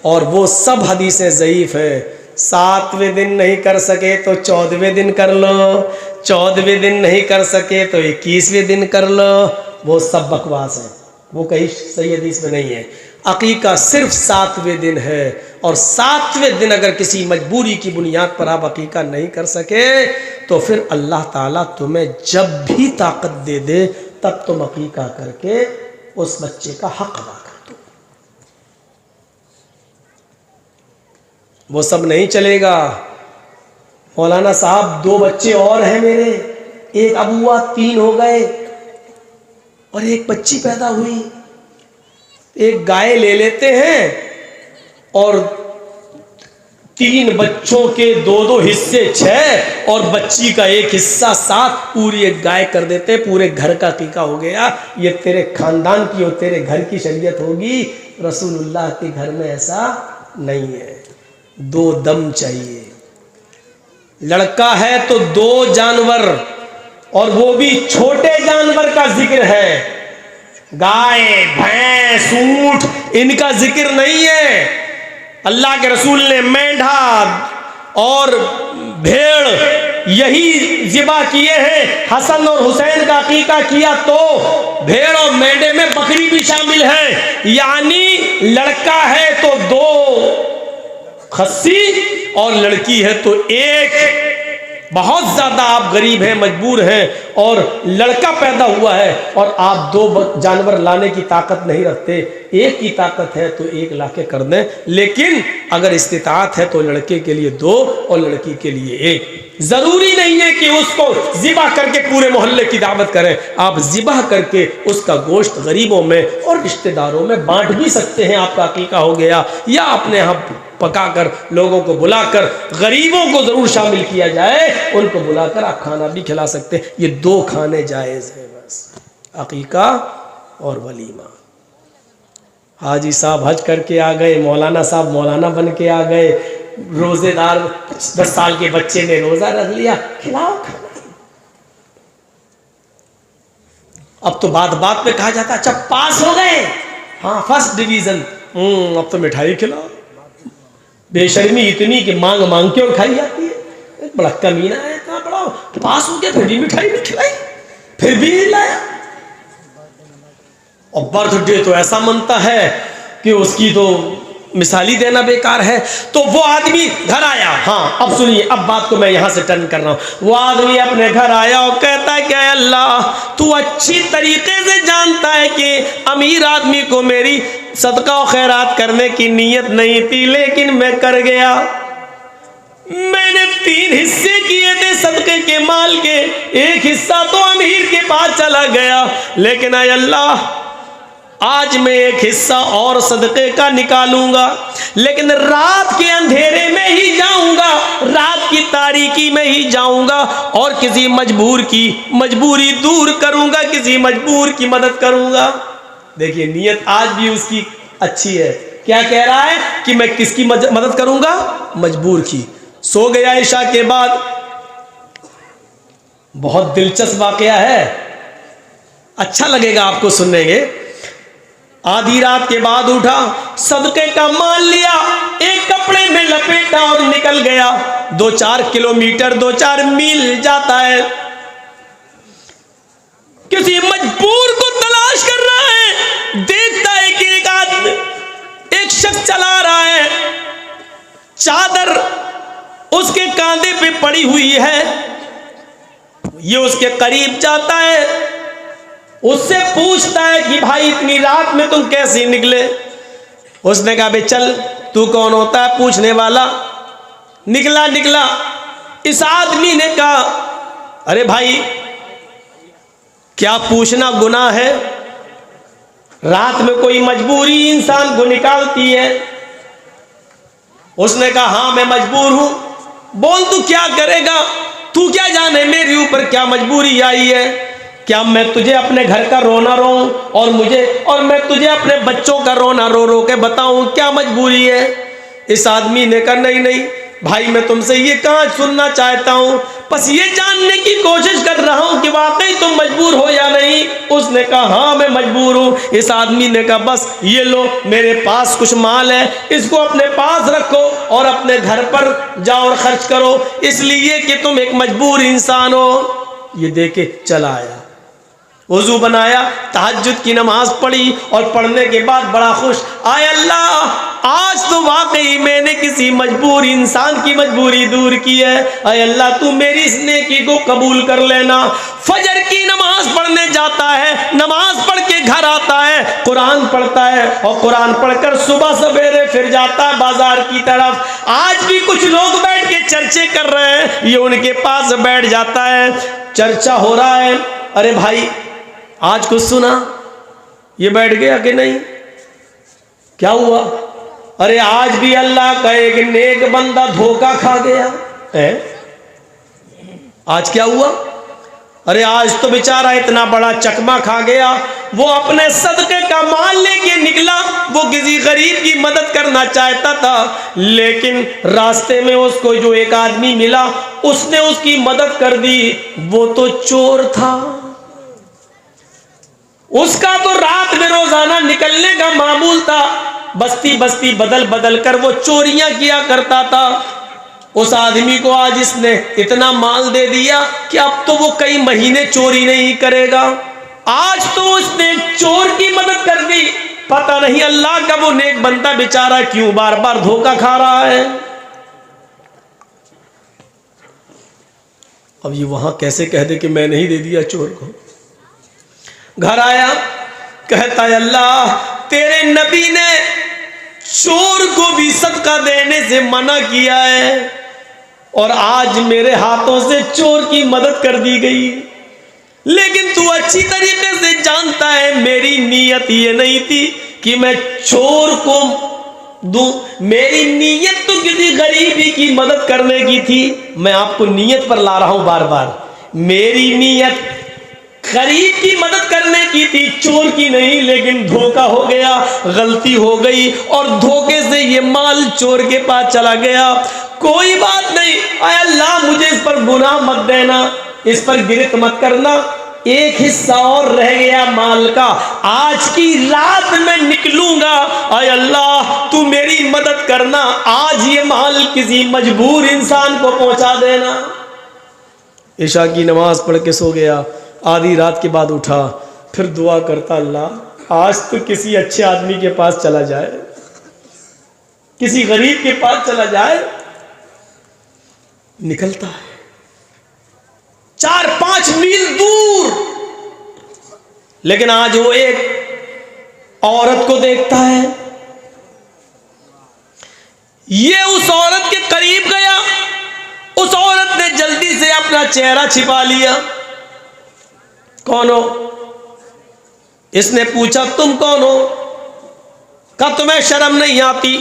और वो सब हदीसें ज़ईफ है। 7वें दिन नहीं कर सके तो 14वें दिन कर लो, 14वें दिन नहीं कर सके तो 21वें दिन कर लो। वो सब बकवास है, वो कहीं सही हदीस में नहीं है। अकीका सिर्फ 7वें दिन है। और 7वें दिन अगर किसी मजबूरी की बुनियाद पर आप अकीका नहीं कर सके तो फिर अल्लाह ताला तुम्हें जब भी ताकत दे दे तब तुम अकीका करके उस बच्चे का हक अदा कर दो। वो सब नहीं चलेगा। मौलाना साहब 2 बच्चे और हैं मेरे, एक अब हुआ, 3 हो गए और एक बच्ची पैदा हुई। एक गाय ले लेते हैं और 3 बच्चों के 2-2 हिस्से 6 और बच्ची का एक हिस्सा 7, पूरी एक गाय कर देते, पूरे घर का टीका हो गया। ये तेरे खानदान की और तेरे घर की शरीयत होगी। रसूलुल्लाह के घर में ऐसा नहीं है। 2 दम चाहिए। लड़का है तो 2 जानवर, और वो भी छोटे जानवर का जिक्र है। गाय, भैंस, ऊंट, इनका जिक्र नहीं है। अल्लाह के रसूल ने मेंढा और भेड़ यही ज़िबा किए हैं। हसन और हुसैन का अकीका किया तो भेड़ और मेंढे में बकरी भी शामिल है। यानी लड़का है तो 2 खस्सी और लड़की है तो 1। बहुत ज़्यादा आप गरीब हैं, मजबूर हैं और लड़का पैदा हुआ है और आप 2 जानवर लाने की ताकत नहीं रखते, 1 की ताकत है तो 1 लाके कर दें। लेकिन अगर इस्तिताअत है तो लड़के के लिए 2 और लड़की के लिए 1। ज़रूरी नहीं है कि उसको ज़िबा करके पूरे मोहल्ले की दावत करें। आप ज़िबा करके उसका गोश्त गरीबों में और रिश्तेदारों में बांट भी सकते हैं। आपका अकीका हो गया, या अपने यहाँ पकाकर लोगों को बुलाकर गरीबों को ज़रूर शामिल किया जाए, उनको बुलाकर आप खाना भी खिला सकते हैं। ये 2 खाने जायज़ हैं बस, अकीका और वलीमा। हाजी साहब हज करके आ गए, मौलाना साहब मौलाना बन के आ गए, रोज़ेदार 10 साल के बच्चे ने रोज़ा रख लिया, खिलाओ खाना। अब तो बात बात पे कहा जाता अच्छा पास हो गए, हाँ फर्स्ट डिवीजन, अब तो मिठाई खिलाओ। बेशर्मी इतनी कि मांग मांग के और खाई जाती है। बड़ा कमीना है, इतना बड़ा पास हो गया फिर भी मिठाई नहीं खिलाई, फिर भी नहीं लाया। और बर्थडे तो ऐसा मनता है कि उसकी तो मिसाली देना बेकार है। तो वो आदमी घर आया, हाँ अब सुनिए, अब बात को मैं यहां से टर्न कर रहा हूं। वो आदमी अपने घर आया और कहता है क्या अल्लाह तू अच्छी तरीके से जानता है कि अमीर आदमी को मेरी सदका और खैरात करने की नीयत नहीं थी, लेकिन मैं कर गया। मैंने 3 हिस्से किए थे सदके के माल के, एक हिस्सा तो अमीर के पास चला गया, लेकिन आय अल्लाह आज मैं एक हिस्सा और सदके का निकालूंगा, लेकिन रात के अंधेरे में ही जाऊंगा, रात की तारीकी में ही जाऊंगा और किसी मजबूर की मजबूरी दूर करूंगा, किसी मजबूर की मदद करूंगा। देखिए नीयत आज भी उसकी अच्छी है। क्या कह रहा है कि मैं किसकी मदद करूंगा? मजबूर की। सो गया ईशा के बाद। बहुत दिलचस्प वाकया है, अच्छा लगेगा आपको सुनने के। आधी रात के बाद उठा, सदके का माल लिया, एक कपड़े में लपेटा और निकल गया। 2-4 किलोमीटर 2-4 मील जाता है, किसी मजबूर को तलाश कर रहा है। देखता है कि एक आदमी, एक शख्स चला रहा है, चादर उसके कांधे पे पड़ी हुई है। ये उसके करीब जाता है, उससे पूछता है कि भाई इतनी रात में तुम कैसे निकले? उसने कहा भाई चल, तू कौन होता है पूछने वाला? निकला। इस आदमी ने कहा अरे भाई क्या पूछना गुनाह है? रात में कोई मजबूरी इंसान को निकालती है। उसने कहा हाँ मैं मजबूर हूं। बोल तू क्या करेगा? तू क्या जाने मेरे ऊपर क्या मजबूरी आई है? क्या मैं तुझे अपने घर का रोना रोऊं और मैं तुझे अपने बच्चों का रोना रो रो के बताऊं क्या मजबूरी है? इस आदमी ने कहा नहीं भाई मैं तुमसे ये कहाँ सुनना चाहता हूं, बस ये जानने की कोशिश कर रहा हूं कि वाकई तुम मजबूर हो या नहीं। उसने कहा हाँ मैं मजबूर हूं। इस आदमी ने कहा बस ये लो मेरे पास कुछ माल है, इसको अपने पास रखो और अपने घर पर जाओ और खर्च करो, इसलिए कि तुम एक मजबूर इंसान हो। ये देके चला आया, वजू बनाया, तहज्जुद की नमाज पढ़ी और पढ़ने के बाद बड़ा खुश, आय अल्लाह आज तो वाकई मैंने किसी मजबूर इंसान की मजबूरी दूर की है। आय अल्लाह तू मेरी इस नेकी को कबूल कर लेना। फजर की नमाज पढ़ने जाता है, नमाज पढ़ के घर आता है, कुरान पढ़ता है और कुरान पढ़कर सुबह सवेरे फिर जाता है बाजार की तरफ। आज भी कुछ लोग बैठ के चर्चे कर रहे हैं, ये उनके पास बैठ जाता है, चर्चा हो रहा है, अरे भाई आज कुछ सुना? ये बैठ गया कि नहीं? क्या हुआ? अरे आज भी अल्लाह का एक नेक बंदा धोखा खा गया है। आज क्या हुआ? अरे आज तो बेचारा इतना बड़ा चकमा खा गया। वो अपने सदके का माल लेके निकला, वो किसी गरीब की मदद करना चाहता था, लेकिन रास्ते में उसको जो एक आदमी मिला उसने उसकी मदद कर दी। वो तो चोर था, उसका तो रात में रोजाना निकलने का मामूल था, बस्ती बस्ती बदल बदल कर वो चोरियां किया करता था। उस आदमी को आज इसने इतना माल दे दिया कि अब तो वो कई महीने चोरी नहीं करेगा। आज तो उसने चोर की मदद कर दी, पता नहीं अल्लाह का वो नेक बंदा बेचारा क्यों बार बार धोखा खा रहा है। अब ये वहां कैसे कह दे कि मैं नहीं दे दिया चोर को। घर आया, कहता है अल्लाह तेरे नबी ने चोर को भी सदका देने से मना किया है और आज मेरे हाथों से चोर की मदद कर दी गई, लेकिन तू अच्छी तरीके से जानता है मेरी नीयत ये नहीं थी कि मैं चोर को दूं, मेरी नीयत तो किसी गरीबी की मदद करने की थी। मैं आपको नीयत पर ला रहा हूं बार बार, मेरी नीयत गरीब की मदद करने की थी, चोर की नहीं। लेकिन धोखा हो गया, गलती हो गई और धोखे से ये माल चोर के पास चला गया। कोई बात नहीं, आय अल्लाह मुझे इस पर गुनाह मत देना, इस पर गिरफ्त मत करना, एक हिस्सा और रह गया माल का, आज की रात मैं निकलूंगा, आय अल्लाह तू मेरी मदद करना, आज ये माल किसी मजबूर इंसान को पहुंचा देना। इशा की नमाज पढ़ के सो गया। आधी रात के बाद उठा, फिर दुआ करता, अल्लाह आज तो किसी अच्छे आदमी के पास चला जाए, किसी गरीब के पास चला जाए। निकलता है 4-5 मील दूर, लेकिन आज वो एक औरत को देखता है। ये उस औरत के करीब गया, उस औरत ने जल्दी से अपना चेहरा छिपा लिया। कौन हो? इसने पूछा, तुम कौन हो? कहा तुम्हें शर्म नहीं आती?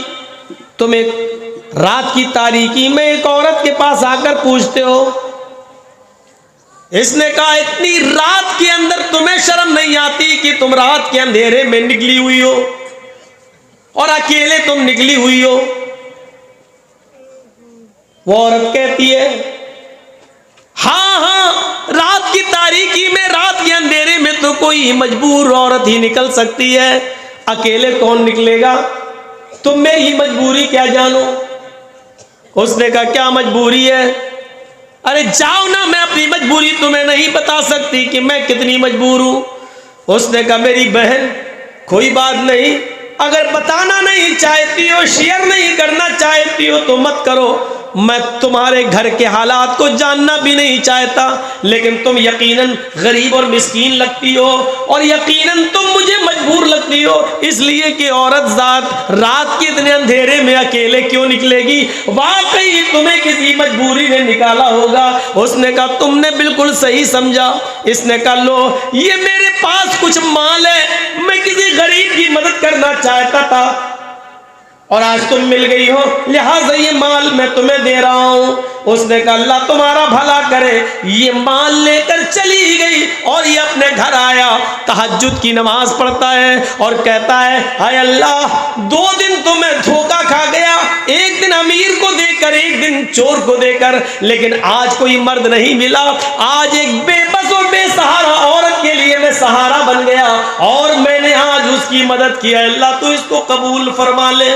तुम एक रात की तारीकी में एक औरत के पास आकर पूछते हो। इसने कहा, इतनी रात के अंदर तुम्हें शर्म नहीं आती कि तुम रात के अंधेरे में निकली हुई हो और अकेले तुम निकली हुई हो? वो औरत कहती है, हाँ हाँ, रात की तारीकी में, रात के अंधेरे में तो कोई मजबूर औरत ही निकल सकती है, अकेले कौन निकलेगा? तुम मेरी मजबूरी क्या जानो? उसने कहा, क्या मजबूरी है? अरे जाओ ना, मैं अपनी मजबूरी तुम्हें नहीं बता सकती कि मैं कितनी मजबूर हूं। उसने कहा, मेरी बहन कोई बात नहीं, अगर बताना नहीं चाहती हो, शेयर नहीं करना चाहती हो तो मत करो, मैं तुम्हारे घर के हालात को जानना भी नहीं चाहता, लेकिन तुम यकीनन गरीब और मिस्कीन लगती हो और यकीनन तुम मुझे मजबूर लगती हो, इसलिए कि औरत जात रात के इतने अंधेरे में अकेले क्यों निकलेगी? वाकई तुम्हें किसी मजबूरी ने निकाला होगा। उसने कहा, तुमने बिल्कुल सही समझा। इसने कहा, लो ये मेरे पास कुछ माल है, मैं किसी गरीब की मदद करना चाहता था और आज तुम मिल गई हो, लिहाजा ये माल मैं तुम्हें दे रहा हूं। उसने कहा, अल्लाह तुम्हारा भला करे। ये माल लेकर चली गई और ये अपने घर आया, तहज्जुद की नमाज पढ़ता है और कहता है, हाय अल्लाह 2 दिन तो मैं धोखा खा गया, एक दिन अमीर को देकर, एक दिन चोर को देकर, लेकिन आज कोई मर्द नहीं मिला। आज एक बेबस और बेसहारा औरत के लिए मैं सहारा बन गया और मैंने आज उसकी मदद की। अल्लाह तू इसको कबूल फरमा ले।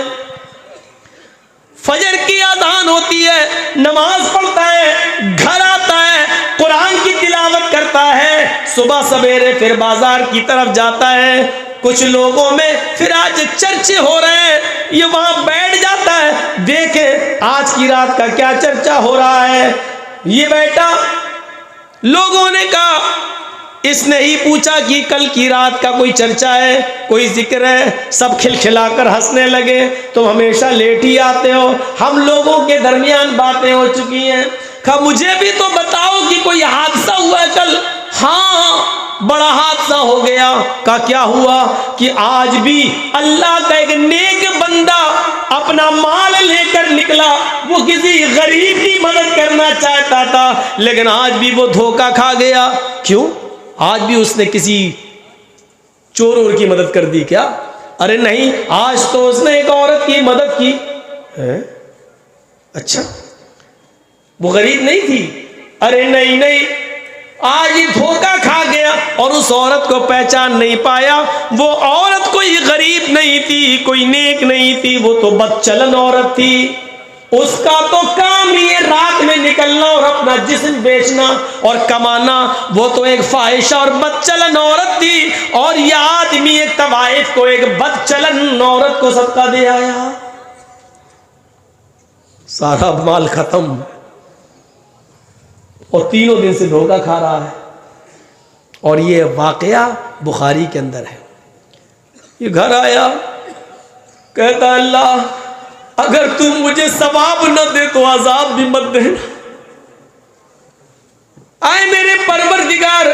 फजर की अज़ान होती है, नमाज पढ़ता है, घर आता है, कुरान की तिलावत करता है, सुबह सवेरे फिर बाजार की तरफ जाता है। कुछ लोगों में फिर आज चर्चे हो रहे हैं, ये वहां बैठ जाता है, देखे आज की रात का क्या चर्चा हो रहा है। ये बैठा, लोगों ने कहा, इसने ही पूछा कि कल की रात का कोई चर्चा है, कोई जिक्र है? सब खिलखिलाकर हंसने लगे। तुम हमेशा लेट ही आते हो, हम लोगों के दरमियान बातें हो चुकी हैं। कहा, मुझे भी तो बताओ कि कोई हादसा हुआ है कल? हाँ, बड़ा हादसा हो गया। कहा, क्या हुआ? कि आज भी अल्लाह का एक नेक बंदा अपना माल लेकर निकला, वो किसी गरीब की मदद करना चाहता था, लेकिन आज भी वो धोखा खा गया। क्यों? आज भी उसने किसी चोर की मदद कर दी क्या? अरे नहीं, आज तो उसने एक औरत की मदद की है। अच्छा, वो गरीब नहीं थी? अरे नहीं नहीं, आज ही धोखा खा गया और उस औरत को पहचान नहीं पाया। वो औरत कोई गरीब नहीं थी, कोई नेक नहीं थी, वो तो बदचलन औरत थी। उसका तो काम ही है रात में निकलना और अपना जिस्म बेचना और कमाना। वो तो एक फाहिशा और बदचलन औरत थी और यह आदमी एक तवाइफ को एक बदचलन औरत को सदका दे आया। सारा माल खत्म और 3 दिन से धोखा खा रहा है। और ये वाकया बुखारी के अंदर है। ये घर आया, कहता, अल्लाह अगर तुम मुझे सवाब न दे तो अजाब भी मत देना। आए मेरे परवरदिगार,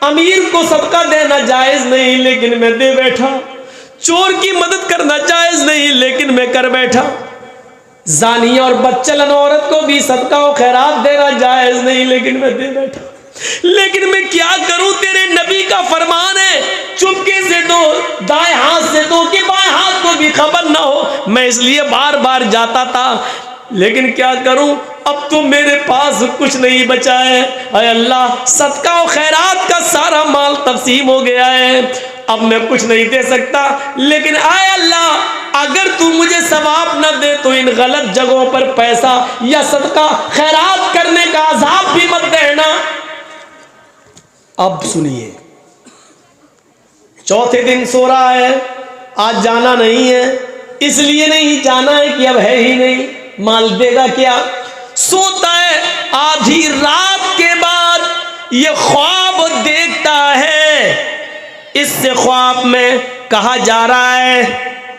अमीर को सदका देना जायज नहीं, लेकिन मैं दे बैठा। चोर की मदद करना जायज नहीं, लेकिन मैं कर बैठा। जानिया और बदचलन औरत को भी सदका और खैरात देना जायज नहीं, लेकिन मैं दे बैठा। लेकिन मैं क्या करूं? तेरे नबी का फरमान है, चुपके से दो, दाएं हाथ से दो कि बाएं हाथ को भी खबर ना हो। मैं इसलिए बार बार जाता था। लेकिन क्या करूं, अब तो मेरे पास कुछ नहीं बचा है। अरे अल्लाह, सदका और खैरात का सारा माल तकसीम हो गया है, अब मैं कुछ नहीं दे सकता। लेकिन आए अल्लाह, अगर तू मुझे सवाब न दे तो इन गलत जगहों पर पैसा या सदका खैरात करने का अजाब भी मत देना। अब सुनिए, चौथे दिन सो रहा है, आज जाना नहीं है, इसलिए नहीं जाना है कि अब है ही नहीं, माल देगा क्या। सोता है, आधी रात के बाद ये ख्वाब देखता है। इससे ख्वाब में कहा जा रहा है,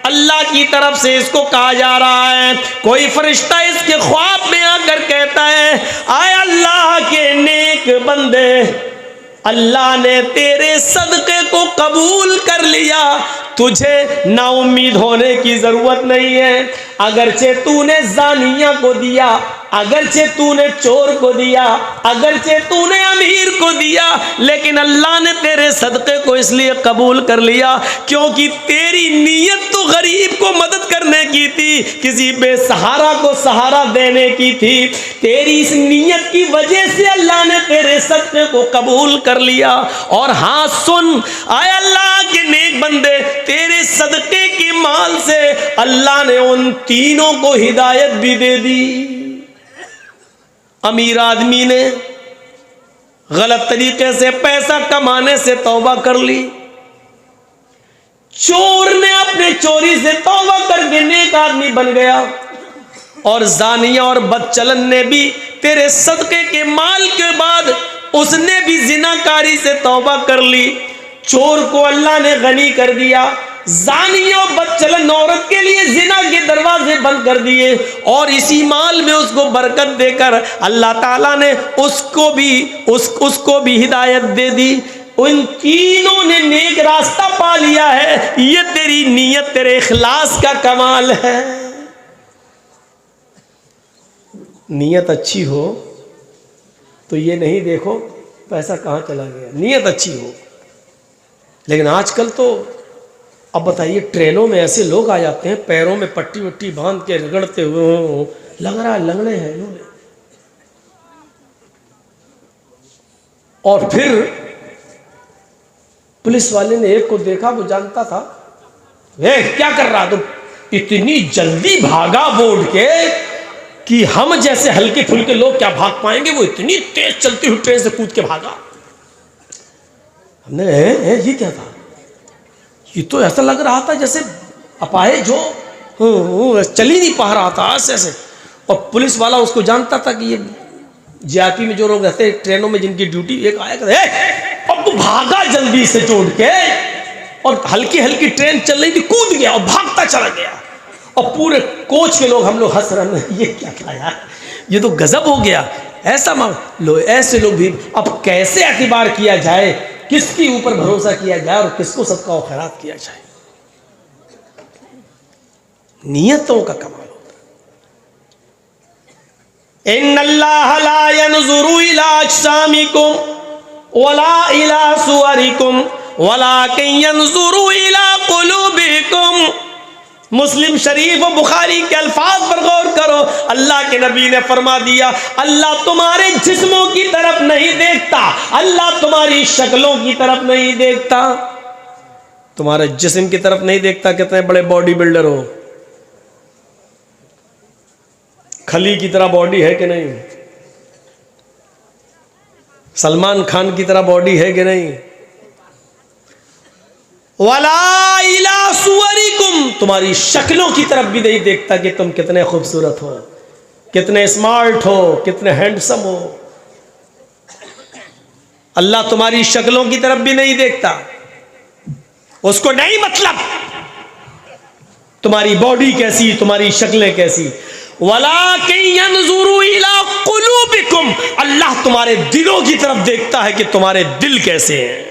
अल्लाह की तरफ से इसको कहा जा रहा है, कोई फरिश्ता इसके ख्वाब में आकर कहता है, आए अल्लाह के नेक बंदे, अल्लाह ने तेरे सदक़े को कबूल कर लिया, तुझे नाउम्मीद होने की जरूरत नहीं है। अगरचे तूने जानिया को दिया, अगरचे तूने चोर को दिया, अगरचे तूने अमीर को दिया, लेकिन अल्लाह ने तेरे सदक़े को इसलिए कबूल कर लिया क्योंकि तेरी नीयत तो गरीब को मदद करने की थी, किसी बेसहारा को सहारा देने की थी। तेरी इस नीयत की वजह से अल्लाह ने तेरे सदक़े को कबूल कर लिया। और हाँ सुन, आए अल्लाह के नेक बंदे, तेरे सदक़े के माल से अल्लाह ने उन तीनों को हिदायत भी दे दी। अमीर आदमी ने गलत तरीके से पैसा कमाने से तौबा कर ली, चोर ने अपने चोरी से तौबा करके नेक आदमी बन गया, और जानिया और बदचलन ने भी तेरे सदक़े के माल के बाद उसने भी जिनाकारी से तौबा कर ली। चोर को अल्लाह ने गनी कर दिया, जानी और बदचलन औरत के लिए जिना के दरवाजे बंद कर दिए, और इसी माल में उसको बरकत देकर अल्लाह ताला ने उसको भी हिदायत दे दी। उन तीनों ने नेक रास्ता पा लिया है। ये तेरी नीयत, तेरे इखलास का कमाल है। नीयत अच्छी हो तो ये नहीं देखो पैसा कहाँ चला गया, नीयत अच्छी हो। लेकिन आजकल तो अब बताइए, ट्रेनों में ऐसे लोग आ जाते हैं, पैरों में पट्टी वट्टी बांध के रगड़ते हुए, लग रहा है लंगड़े हैं इन्होंने, और फिर पुलिस वाले ने एक को देखा, वो जानता था, वे क्या कर रहा तुम, इतनी जल्दी भागा बोर्ड के कि हम जैसे हल्के फुल्के लोग क्या भाग पाएंगे, वो इतनी तेज चलती हुई ट्रेन से कूद के भागा। हमने ये क्या था, ये तो ऐसा लग रहा था जैसे अपाहिज हो, चल ही नहीं पा रहा था ऐसे। और पुलिस वाला उसको जानता था कि ये जीआरपी में जो लोग रहते हैं ट्रेनों में, जिनकी ड्यूटी, एक आया कहते अब तो भागा जल्दी से जोड़ के, और हल्की हल्की ट्रेन चल रही थी, कूद गया और भागता चला गया। और पूरे कोच के लोग, हम लोग हंस रहे हैं, ये क्या था यार, ये तो गजब हो गया। ऐसा लो, ऐसे लोग भी, अब कैसे एतबार किया जाए, किसके ऊपर भरोसा किया जाए और किसको सदका और खैरात किया जाए। नियतों का कमाल होता है। इन्नल्लाह ला यनज़ुरु इला अजसामिकुम वला इला सुवरिकुम वलाकिन यनज़ुरु इला क़ुलूबिकुम। मुस्लिम शरीफ और बुखारी के अल्फाज पर गौर करो। अल्लाह के नबी ने फरमा दिया, अल्लाह तुम्हारे जिस्मों की तरफ नहीं देखता, अल्लाह तुम्हारी शक्लों की तरफ नहीं देखता। तुम्हारे जिस्म की तरफ नहीं देखता, कितने बड़े बॉडी बिल्डर हो, खली की तरह बॉडी है कि नहीं, सलमान खान की तरह बॉडी है कि नहीं। वला इला सुवरिकुम, तुम्हारी शक्लों की तरफ भी नहीं देखता कि तुम कितने खूबसूरत हो, कितने स्मार्ट हो, कितने हैंडसम हो। अल्लाह तुम्हारी शक्लों की तरफ भी नहीं देखता, उसको नहीं मतलब तुम्हारी बॉडी कैसी, तुम्हारी शक्लें कैसी। वलाकिन यनज़ुरु इला क़ुलूबिकुम, अल्लाह तुम्हारे दिलों की तरफ देखता है कि तुम्हारे दिल कैसे हैं।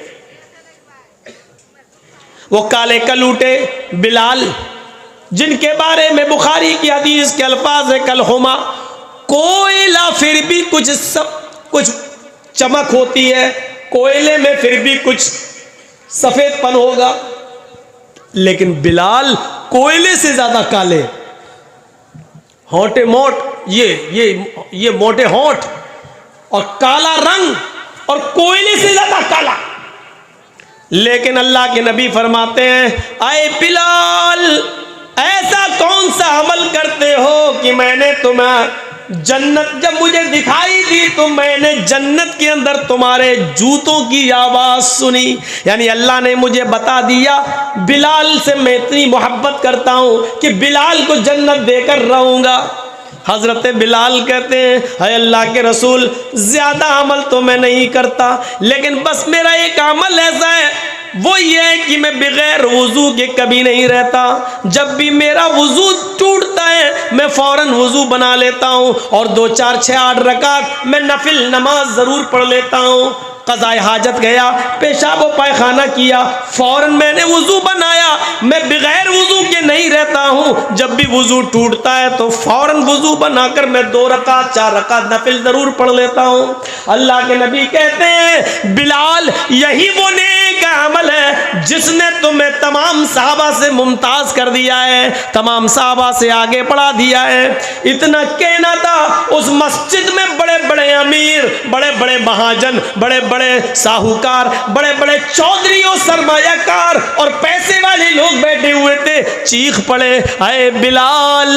वो काले कलूटे बिलाल, जिनके बारे में बुखारी की हदीस के अल्फाज है, कल हुमा, कोयला फिर भी कुछ चमक होती है, कोयले में फिर भी कुछ सफेदपन होगा, लेकिन बिलाल कोयले से ज्यादा काले, होंठे मोट, ये मोटे होंठ और काला रंग और कोयले से ज्यादा काला। लेकिन अल्लाह के नबी फरमाते हैं, आए बिलाल, ऐसा कौन सा अमल करते हो कि मैंने तुम्हें जन्नत, जब मुझे दिखाई दी तो मैंने जन्नत के अंदर तुम्हारे जूतों की आवाज सुनी। यानी अल्लाह ने मुझे बता दिया, बिलाल से मैं इतनी मोहब्बत करता हूं कि बिलाल को जन्नत देकर रहूंगा। हजरत बिलाल कहते हैं, है अल्लाह के रसूल, ज्यादा अमल तो मैं नहीं करता, लेकिन बस मेरा एक अमल ऐसा है, वो ये है कि मैं बगैर वुजू के कभी नहीं रहता। जब भी मेरा वुजू टूटता है मैं फौरन वुजू बना लेता हूँ और 2 4 6 8 रकात मैं नफिल नमाज ज़रूर पढ़ लेता हूँ। क़ज़ाए हाजत गया, पेशाब व पायखाना किया, फौरन मैंने वुजू बनाया। मैं बगैर वुजू के नहीं रहता हूँ। जब भी वुजू टूटता है तो फौरन वुजू बनाकर मैं 2 रकात 4 रकात नफिल ज़रूर पढ़ लेता हूँ। अल्लाह के नबी कहते हैं, बिलाल, यही वो नेक अमल है जिसने तुम्हें तमाम सहाबा से मुमताज कर दिया है, तमाम सहाबा से आगे बढ़ा दिया है। इतना कहना था, उस मस्जिद में बड़े बड़े अमीर, बड़े बड़े महाजन, बड़े बड़े साहूकार, बड़े बड़े चौधरी और सरमायाकार और पैसे वाले लोग बैठे हुए थे। चीख पड़े, अरे बिलाल,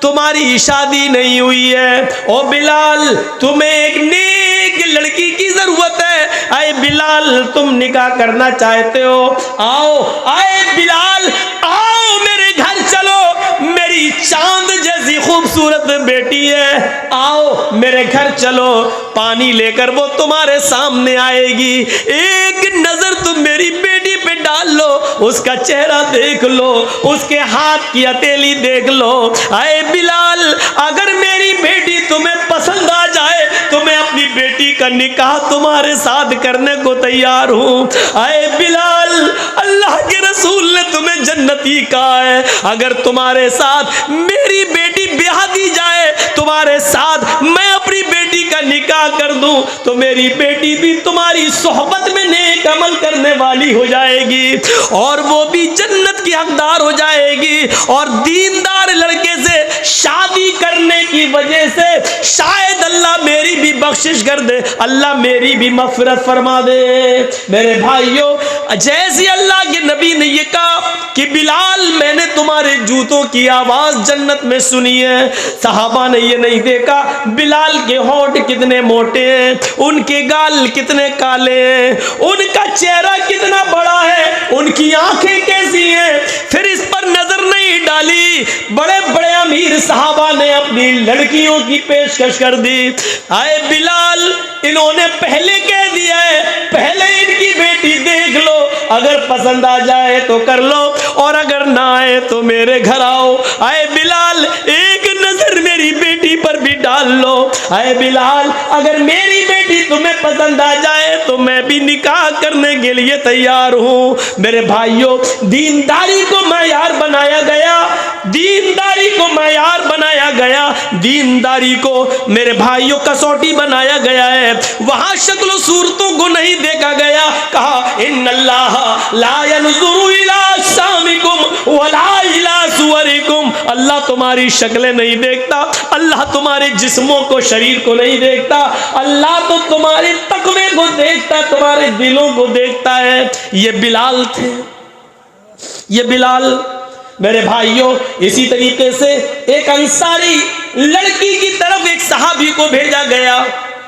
तुम्हारी शादी नहीं हुई है, ओ बिलाल तुम्हें एक नेक लड़की की जरूरत है, आए बिलाल तुम निकाह करना चाहते हो, आओ, आए बिलाल आओ मेरे घर चलो, मेरी चांद जैसी खूबसूरत बेटी है, आओ मेरे घर चलो, पानी लेकर वो तुम्हारे सामने आएगी, एक नजर तुम मेरी बेटी पे डाल लो, उसका चेहरा देख लो, उसके हाथ की हथेली देख लो। आए बिलाल, अगर मेरी बेटी तुम्हें पसंद आ जाए तो मैं अपनी बेटी का निकाह तुम्हारे साथ करने को तैयार हूं। आए बिलाल, अल्लाह के रसूल ने तुम्हें जन्नती कहा है, अगर तुम्हारे साथ मेरी बेटी ब्याह दी जाए, तुम्हारे साथ मैं अपनी बेटी का निकाह कर दूं, तो मेरी बेटी भी तुम्हारी सोहबत में नेक अमल करने वाली हो जाएगी और वो भी जन्नत की हकदार हो जाएगी। और दीनदार लड़के से शादी करने की वजह से शायद अल्लाह मेरी भी बख्शिश कर दे, अल्लाह मेरी भी मग़फ़िरत फरमा दे। मेरे भाइयों, जैसे अल्लाह के नबी ने ये कहा कि बिलाल, मैंने तुम्हारे जूतों की आवाज़ जन्नत में सुनी है, सहाबा ने ये नहीं देखा बिलाल के होंठ कितने मोटे हैं, उनके गाल कितने काले हैं, उनका चेहरा कितना बड़ा है, उनकी आंखें कैसी हैं, फिर इस पर नजर नहीं डाली। बड़े बड़े अमीर सहाबा ने अपनी लड़कियों की पेशकश कर दी। आए बिलाल, इन्होंने पहले कह दिया है, पहले इनकी बेटी देख लो, अगर पसंद आ जाए तो कर लो और अगर ना आए तो मेरे घर आओ। आए बिलाल, एक नजर मेरी बेटी पर भी डाल लो। आए बिलाल, अगर मेरी बेटी तुम्हें पसंद आ जाए तो मैं भी निकाह करने के लिए तैयार हूं। मेरे भाइयों, दीनदारी को मयार बनाया गया, दीनदारी को मयार बनाया गया, दीनदारी को मेरे भाइयों कसौटी बनाया गया है। वहां शक्ल सूरतों को नहीं देखा गया। कहा, इन्नल्लाह ला यंजुरु इला सामिकुम वला इला सुवरिकुम, अल्लाह तुम्हारी शक्लें नहीं देखता, अल्लाह तुम्हारे जिस्मों को, शरीर को नहीं देखता, अल्लाह तो तुम्हारे तकवे को देखता, तुम्हारे दिलों को देखता है। ये बिलाल थे, ये बिलाल। मेरे भाइयों, इसी तरीके से एक अंसारी लड़की की तरफ एक सहाबी को भेजा गया।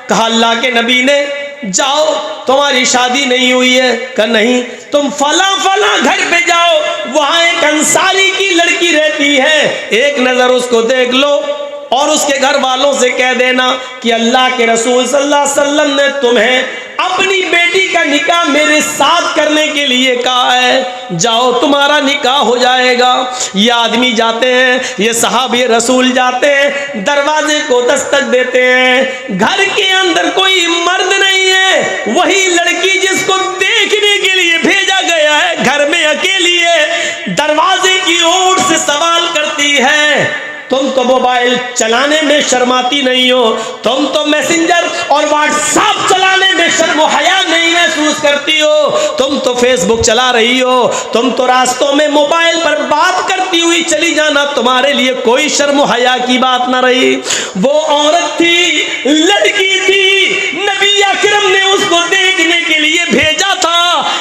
कहा, अल्लाह के नबी ने, जाओ, तुम्हारी शादी नहीं हुई है। कहा, नहीं, तुम फला फला घर पे जाओ, वहां एक अंसारी की लड़की रहती है, एक नजर उसको देख लो और उसके घर वालों से कह देना कि अल्लाह के रसूल सल्लल्लाहु अलैहि वसल्लम ने तुम्हें अपनी बेटी का निकाह मेरे साथ करने के लिए कहा है, जाओ तुम्हारा निकाह हो जाएगा। ये आदमी जाते हैं, ये सहाबे रसूल जाते हैं, दरवाजे को दस्तक देते हैं, घर के अंदर कोई मर्द नहीं है, वही लड़की जिसको देखने के लिए भेजा गया है घर में अकेली है, दरवाजे की ओर से सवाल करती है, तुम तो मोबाइल चलाने में शर्माती नहीं हो, तुम तो मैसेंजर और व्हाट्सएप चलाने में शर्म हया नहीं महसूस यूज करती हो, तुम तो फेसबुक चला रही हो, तुम तो रास्तों में मोबाइल पर बात करती हुई चली जाना, तुम्हारे लिए कोई शर्म हया की बात ना रही। वो औरत थी, लड़की थी, नबी अकरम ने उसको देखने के लिए भेजा था।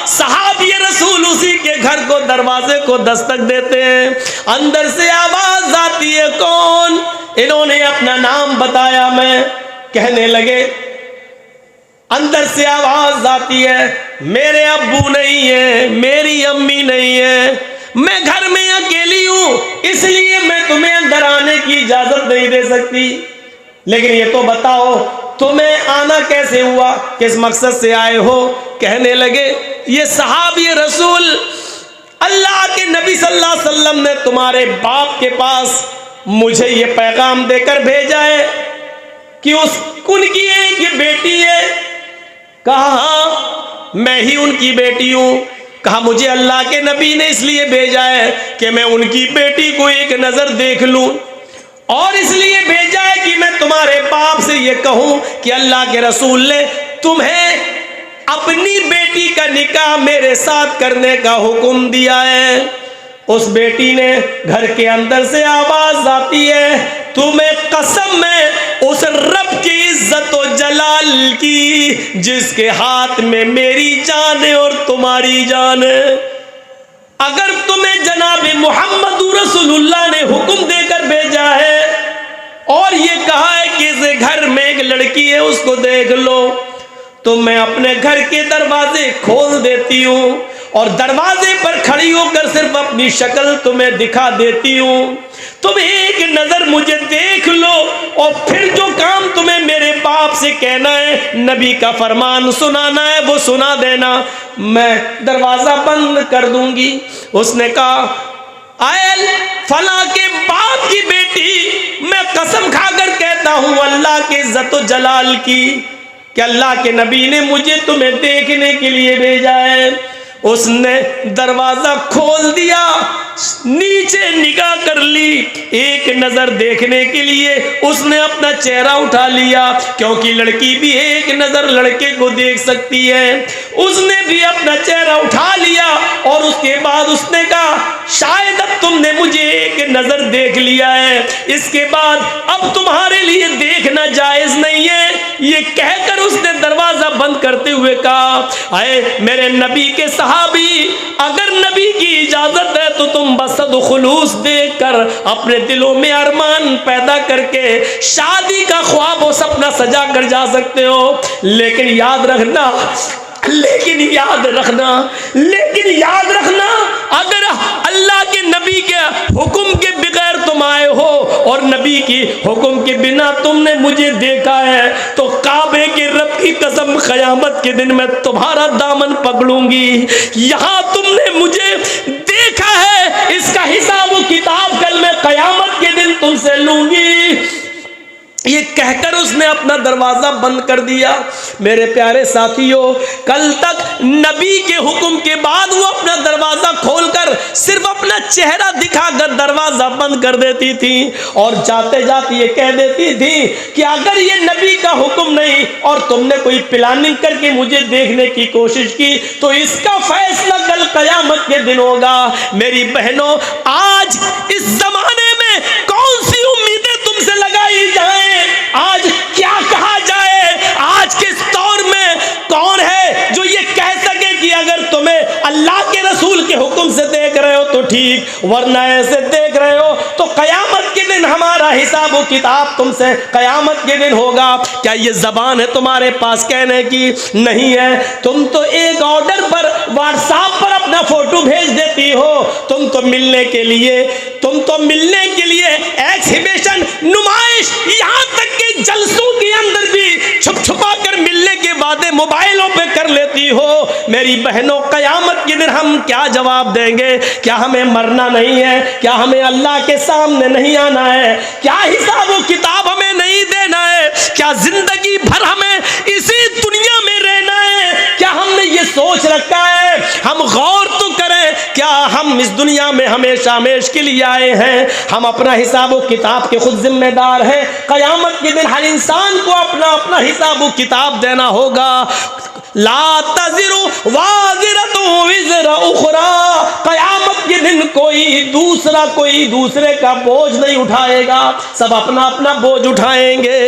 सहाबी रसूल उसी के घर को, दरवाजे को दस्तक देते हैं, अंदर से आवाज आती है, कौन? इन्होंने अपना नाम बताया, मैं कहने लगे, अंदर से आवाज आती है, मेरे अब्बू नहीं है, मेरी अम्मी नहीं है, मैं घर में अकेली हूं, इसलिए मैं तुम्हें अंदर आने की इजाजत नहीं दे सकती। लेकिन ये तो बताओ तुम्हें आना कैसे हुआ, किस मकसद से आए हो? कहने लगे, ये सहाबी रसूल अल्लाह के नबी सल्लल्लाहु अलैहि वसल्लम ने तुम्हारे बाप के पास मुझे ये पैगाम देकर भेजा है कि उनकी एक बेटी है। कहा मैं ही उनकी बेटी हूं। कहा मुझे अल्लाह के नबी ने इसलिए भेजा है कि मैं उनकी बेटी को एक नजर देख लूं, और इसलिए भेजा है कि मैं तुम्हारे बाप से ये कहूं कि अल्लाह के रसूल ने तुम्हें अपनी बेटी का निकाह मेरे साथ करने का हुक्म दिया है। उस बेटी ने, घर के अंदर से आवाज आती है, तुम्हें कसम है उस रब की इज्जत और जलाल की जिसके हाथ में मेरी जान है और तुम्हारी जान है, अगर तुम्हें जनाब मोहम्मद रसूलुल्लाह ने हुक्म देकर भेजा है और ये कहा है कि इस घर में एक लड़की है, उसको देख लो, तो मैं अपने घर के दरवाजे खोल देती हूं और दरवाजे पर खड़ी होकर सिर्फ अपनी शक्ल तुम्हें दिखा देती हूं। तुम एक नजर मुझे देख लो और फिर जो काम तुम्हें मेरे बाप से कहना है, नबी का फरमान सुनाना है, वो सुना देना, मैं दरवाजा बंद कर दूंगी। उसने कहा, आयल फला के बाप की बेटी, मैं कसम खाकर कहता हूं अल्लाह के इज्जत जलाल की कि अल्लाह के नबी ने मुझे तुम्हें देखने के लिए भेजा है। उसने दरवाजा खोल दिया, नीचे निगाह कर ली, एक नजर देखने के लिए उसने अपना चेहरा उठा लिया, क्योंकि लड़की भी एक नजर लड़के को देख सकती है। उसने भी अपना चेहरा उठा लिया और उसके बाद उसने कहा, शायद अब तुमने मुझे एक नजर देख लिया है, इसके बाद अब तुम्हारे लिए देखना जायज नहीं है। ये कहकर उसने दरवाजा बंद करते हुए कहा, आए मेरे नबी के सहाबी, अगर नबी की इजाजत है तो तुम बसद खुलूस देखकर अपने दिलों में अरमान पैदा करके शादी का ख्वाब और सपना सजा कर जा सकते हो। लेकिन याद रखना, अगर अल्लाह के नबी के हुक्म के बगैर तुम आए हो और नबी की हुक्म के बिना तुमने मुझे देखा है, तो काबे के रब की कसम क़यामत के दिन मैं तुम्हारा दामन पकड़ूंगी। यहाँ तुमने मुझे देखा है, इसका हिसाब व किताब कल मैं क़यामत के दिन तुमसे लूंगी। ये कहकर उसने अपना दरवाजा बंद कर दिया। मेरे प्यारे साथियों, कल तक नबी के हुक्म के बाद वो अपना दरवाजा खोलकर सिर्फ अपना चेहरा दिखाकर दरवाजा बंद कर देती थी और जाते जाते ये कह देती थी कि अगर ये नबी का हुक्म नहीं और तुमने कोई प्लानिंग करके मुझे देखने की कोशिश की तो इसका फैसला कल क़यामत के दिन होगा। मेरी बहनों, आज इस जमाने में कौन सी उम्मीदें तुमसे लगाई जाए, आज क्या कहा जाए, आज के दौर में कौन है जो ये कह सके कि अगर तुम्हें अल्लाह के रसूल के हुक्म से देख रहे हो तो ठीक, वरना ऐसे देख रहे हो तो क़यामत के दिन हमारा हिसाब व किताब तुमसे क़यामत के दिन होगा। क्या ये जबान है तुम्हारे पास कहने की? नहीं है। तुम तो एक ऑर्डर पर व्हाट्सएप पर अपना फोटो भेज देती हो, तुम तो मिलने के लिए एक्सिबिशन, नुमाइश, यहाँ तक के जलसों के अंदर भी छुप छुपा कर मिलने के वादे मोबाइलों पे कर लेती हो। मेरी बहनों, क़यामत के दिन हम क्या जवाब देंगे? क्या हमें मरना नहीं है? क्या हमें अल्लाह के सामने नहीं आना है? क्या हिसाब व किताब हमें नहीं देना है? क्या जिंदगी भर हमें इसी दुनिया में रहना है? क्या हमने ये सोच रखा है? हम गौर तो करें, क्या हम इस दुनिया में हमेशा हमेश के लिए आए हैं? हम अपना हिसाब व किताब के खुद जिम्मेदार हैं। क़यामत के दिन हर इंसान को अपना अपना हिसाब व किताब देना होगा। ला तज़िरु वाज़िरतुन विज़रा उख़रा, क़यामत के दिन कोई दूसरे का बोझ नहीं उठाएगा, सब अपना अपना बोझ उठाएंगे।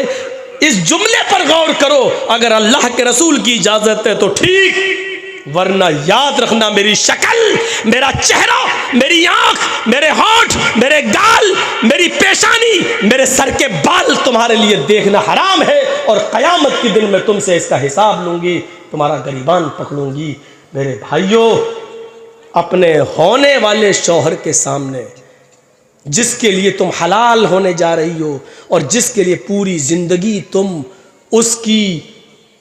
इस जुमले पर गौर करो, अगर अल्लाह के रसूल की इजाजत है तो ठीक, वरना याद रखना मेरी शक्ल, मेरा चेहरा, मेरी आंख, मेरे होंठ, मेरे गाल, मेरी पेशानी, मेरे सर के बाल तुम्हारे लिए देखना हराम है, और क़यामत के दिन मैं तुमसे इसका हिसाब लूंगी, तुम्हारा गरीबान पकड़ूंगी। मेरे भाइयों, अपने होने वाले शौहर के सामने, जिसके लिए तुम हलाल होने जा रही हो और जिसके लिए पूरी जिंदगी तुम उसकी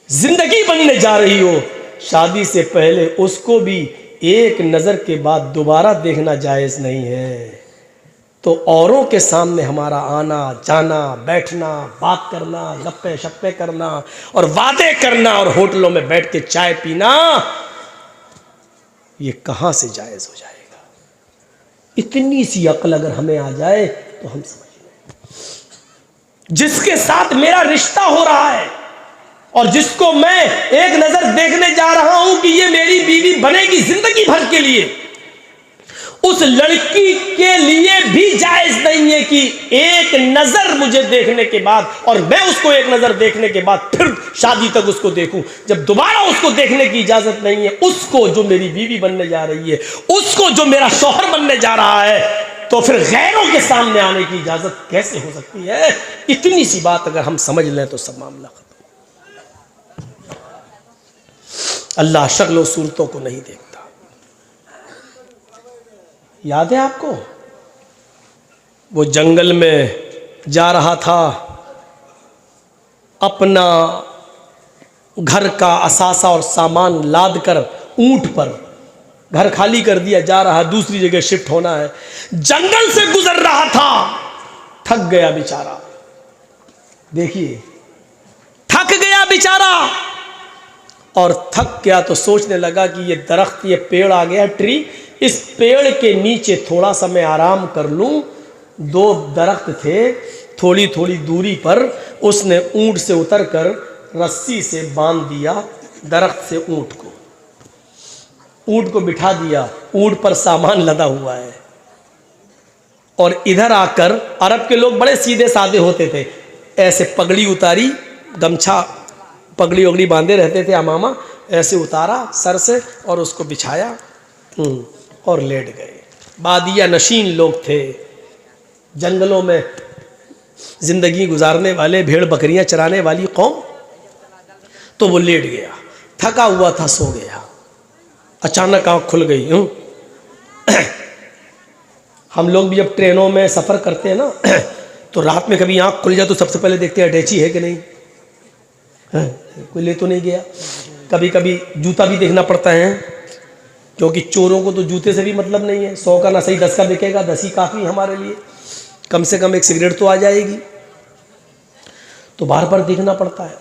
जिंदगी बनने जा रही हो, शादी से पहले उसको भी एक नज़र के बाद दोबारा देखना जायज़ नहीं है। तो औरों के सामने हमारा आना जाना, बैठना, बात करना, गप्पे शप्पे करना और वादे करना और होटलों में बैठ के चाय पीना, ये कहाँ से जायज़ हो जाएगा? इतनी सी अक्ल अगर हमें आ जाए तो हम समझ लें, जिसके साथ मेरा रिश्ता हो रहा है और जिसको मैं एक नजर देखने जा रहा हूं कि ये मेरी बीवी बनेगी जिंदगी भर के लिए, उस लड़की के लिए भी जायज नहीं है कि एक नजर मुझे देखने के बाद और मैं उसको एक नजर देखने के बाद फिर शादी तक उसको देखूं। जब दोबारा उसको देखने की इजाजत नहीं है, उसको जो मेरी बीवी बनने जा रही है, उसको जो मेरा शौहर बनने जा रहा है, तो फिर गैरों के सामने आने की इजाजत कैसे हो सकती है? इतनी सी बात अगर हम समझ लें तो सब मामला खत्म। अल्लाह शक्ल और सूरतों को नहीं देखता। याद है आपको, वो जंगल में जा रहा था, अपना घर का असासा और सामान लाद कर ऊंट पर, घर खाली कर दिया, जा रहा, दूसरी जगह शिफ्ट होना है, जंगल से गुजर रहा था, थक गया बेचारा। देखिए, थक गया बेचारा, और थक गया तो सोचने लगा कि ये दरख्त, ये पेड़ आ गया, ट्री, इस पेड़ के नीचे थोड़ा सा मैं आराम कर लूं। दो दरख्त थे, थोड़ी थोड़ी दूरी पर उसने ऊंट से उतरकर रस्सी से बांध दिया दरख्त से ऊंट को बिठा दिया, ऊंट पर सामान लदा हुआ है। और इधर आकर, अरब के लोग बड़े सीधे साधे होते थे, ऐसे पगड़ी उतारी, गमछा पगड़ी वगड़ी बांधे रहते थे, अमामा ऐसे उतारा सर से और उसको बिछाया और लेट गए। बादिया नशीन लोग थे, जंगलों में जिंदगी गुजारने वाले, भेड़ बकरियां चराने वाली कौम। तो वो लेट गया, थका हुआ था, सो गया। अचानक आँख खुल गई। हम लोग भी जब ट्रेनों में सफ़र करते हैं ना, तो रात में कभी आँख खुल जाए तो सबसे पहले देखते हैं अटैची है कि नहीं, कोई ले तो नहीं गया। कभी कभी जूता भी देखना पड़ता है, क्योंकि चोरों को तो जूते से भी मतलब नहीं है। 100 का ना सही 10 का बिकेगा, 10 ही काफ़ी हमारे लिए, कम से कम एक सिगरेट तो आ जाएगी। तो बार बार देखना पड़ता है।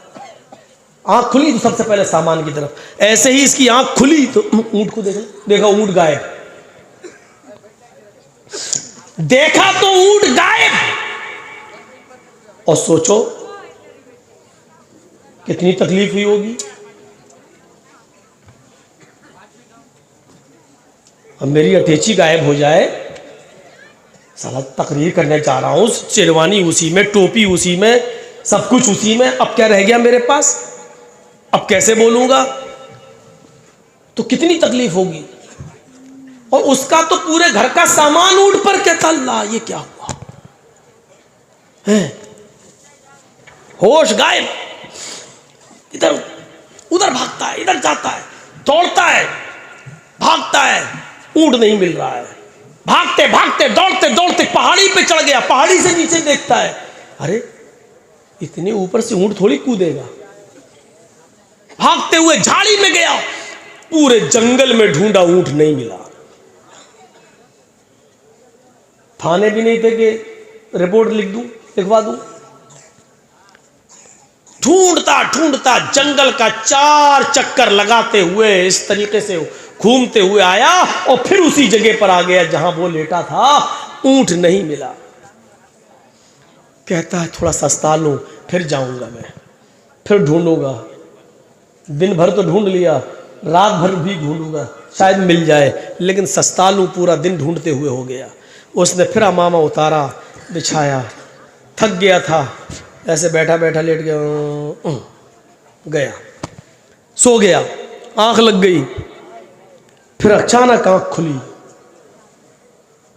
आँख खुली तो सबसे पहले सामान की तरफ, ऐसे ही इसकी आँख खुली तो ऊँट को देखा, ऊँट गायब। देखा तो ऊँट गायब, और सोचो कितनी तकलीफ हुई होगी। अब मेरी अटैची गायब हो जाए, साला तकरीर करने जा रहा हूँ, शेरवानी उसी में, टोपी उसी में, सब कुछ उसी में, अब क्या रह गया मेरे पास, अब कैसे बोलूँगा? तो कितनी तकलीफ होगी। और उसका तो पूरे घर का सामान ऊंट पर, कहता अल्लाह ये क्या हुआ है? होश गायब, इधर उधर भागता है, इधर जाता है, दौड़ता है, भागता है, ऊंट नहीं मिल रहा है। भागते भागते दौड़ते दौड़ते पहाड़ी पे चढ़ गया, पहाड़ी से नीचे देखता है, अरे इतने ऊपर से ऊंट थोड़ी कूदेगा। भागते हुए झाड़ी में गया, पूरे जंगल में ढूंढा, ऊंट नहीं मिला। थाने भी नहीं थे कि रिपोर्ट लिखवा दूं। ढूंढता ढूंढता जंगल का 4 चक्कर लगाते हुए इस तरीके से घूमते हुए आया, और फिर उसी जगह पर आ गया जहां वो लेटा था। ऊंट नहीं मिला। कहता है थोड़ा सस्ता लूं, फिर जाऊंगा, मैं फिर ढूंढूंगा, दिन भर तो ढूंढ लिया, रात भर भी ढूंढूंगा शायद मिल जाए, लेकिन सस्ता लूँ पूरा दिन ढूंढते हुए हो गया। उसने फिर अमामा उतारा, बिछाया, थक गया था, ऐसे बैठा बैठा लेट गया, सो गया, आंख लग गई। फिर अचानक आंख खुली,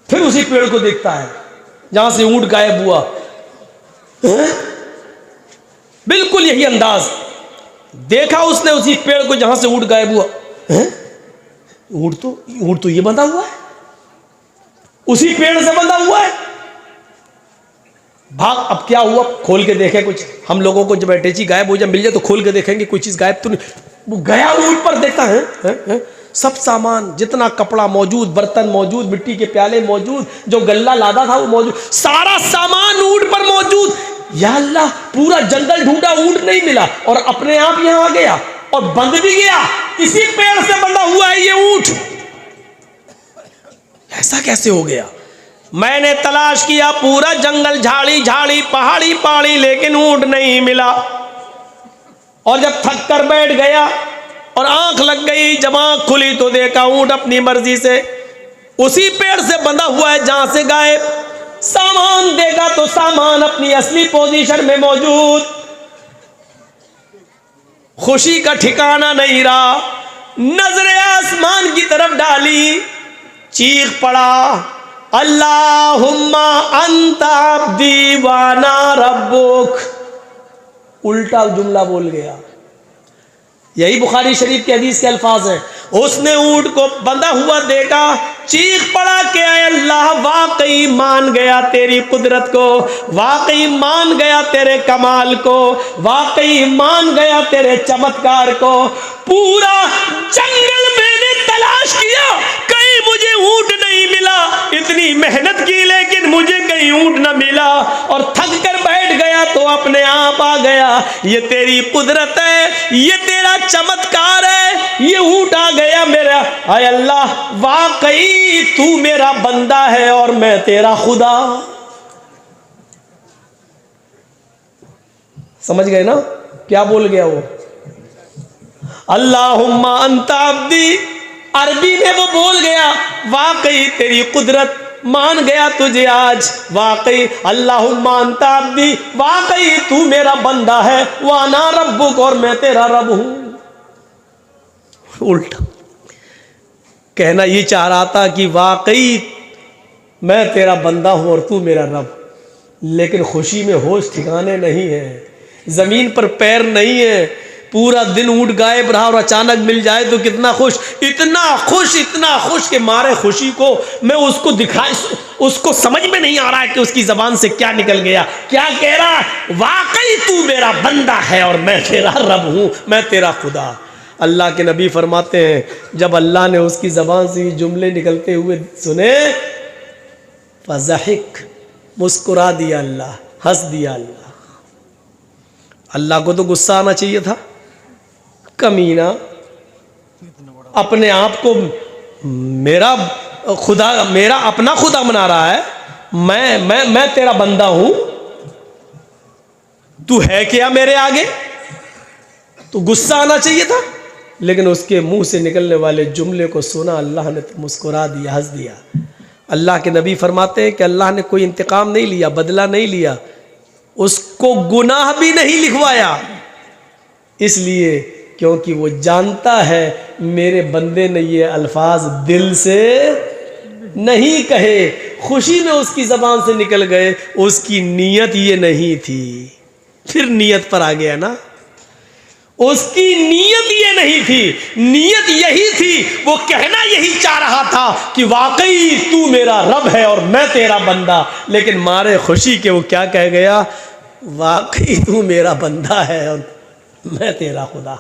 फिर उसी पेड़ को देखता है जहां से ऊंट गायब हुआ। बिल्कुल यही अंदाज देखा उसने उसी पेड़ को जहां से ऊंट गायब हुआ। ऊंट तो ये बंधा हुआ है, उसी पेड़ से बंधा हुआ है। भाग, अब क्या हुआ, खोल के देखे कुछ। हम लोगों को जब अटैची गायब हो जाए, मिल जाए तो खोल के देखेंगे कोई चीज गायब तो नहीं। वो गया ऊंट पर, देखता है सब सामान, जितना कपड़ा मौजूद, बर्तन मौजूद, मिट्टी के प्याले मौजूद, जो गल्ला लादा था वो मौजूद, सारा सामान ऊंट पर मौजूद। या अल्लाह, पूरा जंगल ढूंढा, ऊंट नहीं मिला और अपने आप यहां आ गया और बंध भी गया। इसी पेड़ से बंधा हुआ है ये ऊंट, ऐसा कैसे हो गया? मैंने तलाश किया पूरा जंगल, झाड़ी झाड़ी, पहाड़ी पहाड़ी, लेकिन ऊंट नहीं मिला। और जब थक कर बैठ गया और आंख लग गई, जब आंख खुली तो देखा ऊंट अपनी मर्जी से उसी पेड़ से बंधा हुआ है जहां से गायब। सामान देखा तो सामान अपनी असली पोजीशन में मौजूद। खुशी का ठिकाना नहीं रहा। नजरें आसमान की तरफ डाली, चीख पड़ा, अल्लाहुम्मा अंता अब्दी वाना रब्बुक। उल्टा जुमला बोल गया। यही बुखारी शरीफ के हदीस के अल्फाज हैं। उसने ऊंट को बंधा हुआ देखा, चीख पड़ा कि अल्लाह, वाकई मान गया तेरी कुदरत को, वाकई मान गया तेरे कमाल को, वाकई मान गया तेरे चमत्कार को। पूरा जंगल मैंने तलाश किया, कहीं मुझे ऊंट नहीं मिला। इतनी मेहनत की लेकिन मुझे कहीं ऊंट न मिला और थक कर बैठ गया तो अपने आप आ गया। ये तेरी कुदरत है, ये तेरा चमत्कार है, ये ऊंट आ गया मेरा। आय अल्लाह, वाकई तू मेरा बंदा है और मैं तेरा खुदा। समझ गए ना क्या बोल गया वो? अल्लाहुम्मा अंता अब्दी, अरबी में वो बोल गया वाकई तेरी कुदरत, मान गया तुझे आज, वाकई अल्लाहुम्मा अंता अब्दी, वाकई तू मेरा बंदा है, वाना रब्बुक, और मैं तेरा रब हूं। उल्टा कहना ये चाह रहा था कि वाकई मैं तेरा बंदा हूं और तू मेरा रब, लेकिन खुशी में होश ठिकाने नहीं है, जमीन पर पैर नहीं है। पूरा दिन ऊंट गायब रहा और अचानक मिल जाए तो कितना खुश, इतना खुश के मारे खुशी को मैं उसको दिखाई, उसको समझ में नहीं आ रहा है कि उसकी जबान से क्या निकल गया। क्या कह रहा है? वाकई तू मेरा बंदा है और मैं तेरा रब हूं, मैं तेरा खुदा। अल्लाह के नबी फरमाते हैं जब अल्लाह ने उसकी जबान से ये जुमले निकलते हुए सुने, फज़हिक, मुस्कुरा दिया अल्लाह, हंस दिया अल्लाह। अल्लाह को तो गुस्सा आना चाहिए था, कमीना अपने आप को मेरा खुदा, मेरा अपना खुदा बना रहा है, मैं तेरा बंदा हूं, तू है क्या मेरे आगे? तो गुस्सा आना चाहिए था, लेकिन उसके मुंह से निकलने वाले जुमले को सुना अल्लाह ने तो मुस्कुरा दिया, हंस दिया। अल्लाह के नबी फरमाते हैं कि अल्लाह ने कोई इंतकाम नहीं लिया, बदला नहीं लिया, उसको गुनाह भी नहीं लिखवाया, इसलिए क्योंकि वो जानता है मेरे बंदे ने ये अल्फाज दिल से नहीं कहे, खुशी में उसकी जबान से निकल गए, उसकी नीयत ये नहीं थी। फिर नीयत पर आ गया ना, उसकी नीयत ये नहीं थी, नीयत यही थी, वो कहना यही चाह रहा था कि वाकई तू मेरा रब है और मैं तेरा बंदा, लेकिन मारे खुशी के वो क्या कह गया? वाकई तू मेरा बंदा है और मैं तेरा खुदा।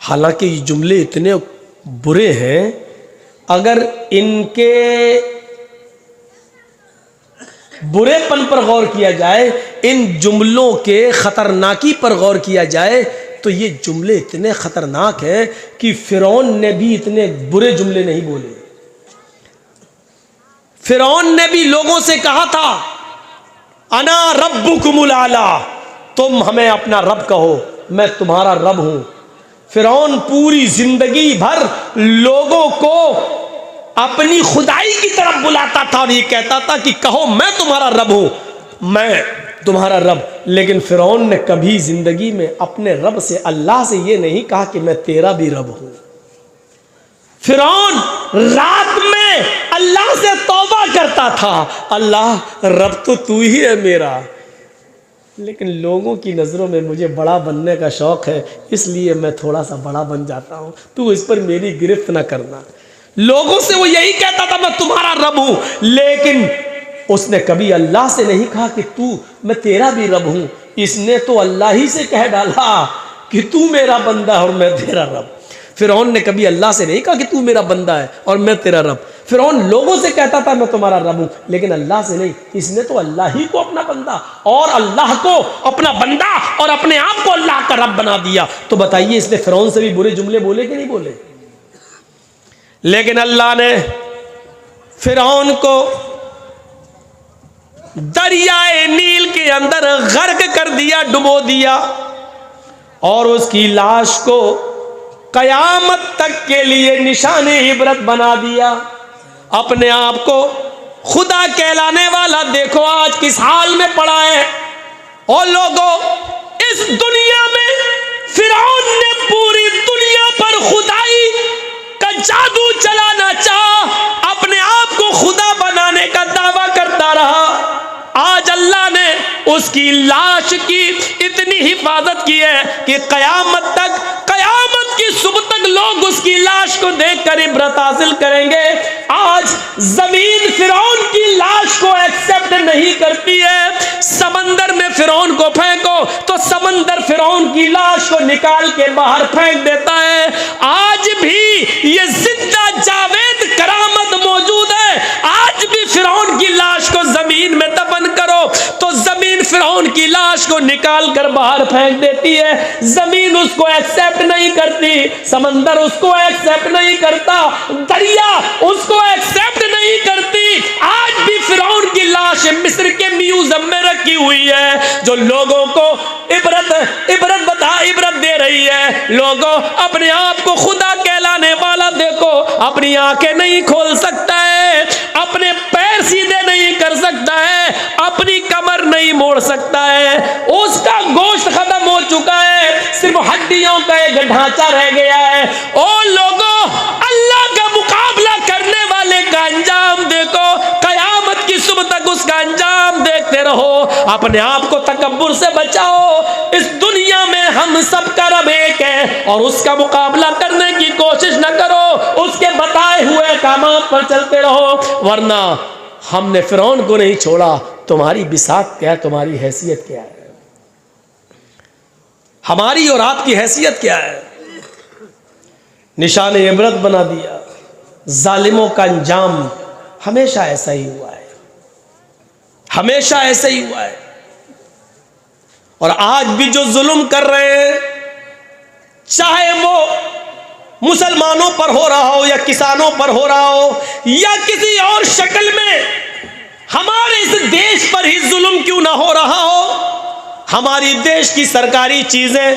हालांकि ये जुमले इतने बुरे हैं, अगर इनके बुरेपन पर गौर किया जाए, इन जुमलों के खतरनाकी पर गौर किया जाए, तो ये जुमले इतने खतरनाक हैं कि फिरौन ने भी इतने बुरे जुमले नहीं बोले। फिरौन ने भी लोगों से कहा था अना रब्बुकुमुल आला, तुम हमें अपना रब कहो, मैं तुम्हारा रब हूं। फिरौन पूरी जिंदगी भर लोगों को अपनी खुदाई की तरफ बुलाता था और ये कहता था कि कहो मैं तुम्हारा रब हूं, मैं तुम्हारा रब। लेकिन फिरौन ने कभी जिंदगी में अपने रब से, अल्लाह से ये नहीं कहा कि मैं तेरा भी रब हूं। फिरौन रात में अल्लाह से तौबा करता था, अल्लाह रब तो तू ही है मेरा, लेकिन लोगों की नज़रों में मुझे बड़ा बनने का शौक़ है, इसलिए मैं थोड़ा सा बड़ा बन जाता हूँ, तू इस पर मेरी गिरफ्त ना करना। लोगों से वो यही कहता था मैं तुम्हारा रब हूँ, लेकिन उसने कभी अल्लाह से नहीं कहा कि तू, मैं तेरा भी रब हूँ। इसने तो अल्लाह ही से कह डाला कि तू मेरा बंदा और मैं तेरा रब। फिरौन ने कभी अल्लाह से नहीं कहा कि तू मेरा बंदा है और मैं तेरा रब। फिरौन लोगों से कहता था मैं तुम्हारा रब हूं, लेकिन अल्लाह से नहीं। इसने तो अल्लाह ही को अपना बंदा और अल्लाह को अपना बंदा और अपने आप को अल्लाह का रब बना दिया। तो बताइए इसने फिरौन से भी बुरे जुमले बोले कि नहीं बोले? लेकिन अल्लाह ने फिरौन को दरियाए नील के अंदर गर्क कर दिया, डुबो दिया, और उसकी लाश को कयामत तक के लिए निशाने इबरत बना दिया। अपने आप को खुदा कहलाने वाला देखो आज किस हाल में पड़ा है। और लोगों, इस दुनिया में फिरौन ने पूरी दुनिया पर खुदाई का जादू चलाना चाहा, अपने आप को खुदा बनाने का दावा करता रहा। आज अल्लाह ने उसकी लाश की इतनी हिफाजत की है कि कयामत तक, कयामत की सुबह तक लोग उसकी लाश को देखकर इबरत हासिल करेंगे। आज जमीन फिरौन की लाश को एक्सेप्ट नहीं करती है। समंदर में फिरौन को फेंको तो समंदर फिरौन की लाश को निकाल के बाहर फेंक देता है। आज भी ये जिंदा जावेद करामत मौजूद है। आज भी फिरौन की लाश को जमीन में दफन करो तो जमीन फिरौन की लाश को निकाल कर बाहर फेंक देती है। जमीन उसको एक्सेप्ट नहीं करती, समंदर उसको एक्सेप्ट नहीं करता, दरिया उसको एक्सेप्ट नहीं करती। आज भी फिरौन की लाश मिस्र के म्यूजियम में रखी हुई है, जो लोगों को इबरत दे रही है। लोगों, अपने आप को खुदा कहलाने वाला देखो, अपनी आंखें नहीं खोल सकता है, अपने पैर सीधे नहीं कर सकता है, अपनी कमर नहीं मोड़ सकता है, उसका गोश्त खत्म हो चुका है, सिर्फ हड्डियों का एक ढांचा रह गया है। ओ लोगों, अल्लाह का मुकाबला करने वाले का अंजाम देखो, कयामत की सुबह तक उसका अंजाम देखते रहो। अपने आप को तकब्बुर से बचाओ। इस दुनिया में हम सब का रब एक है और उसका मुकाबला करने की कोशिश न करो, उसके बताए हुए कामों पर चलते रहो, वरना हमने फिरौन को नहीं छोड़ा। तुम्हारी बिसात क्या है, तुम्हारी हैसियत क्या है, हमारी और आपकी हैसियत क्या है? निशान इबरत बना दिया। जालिमों का अंजाम हमेशा ऐसा ही हुआ है, हमेशा ऐसा ही हुआ है। और आज भी जो जुल्म कर रहे हैं, चाहे वो मुसलमानों पर हो रहा हो या किसानों पर हो रहा हो या किसी और शक्ल में, हमारे इस देश पर ही जुल्म क्यों ना हो रहा हो। हमारी देश की सरकारी चीजें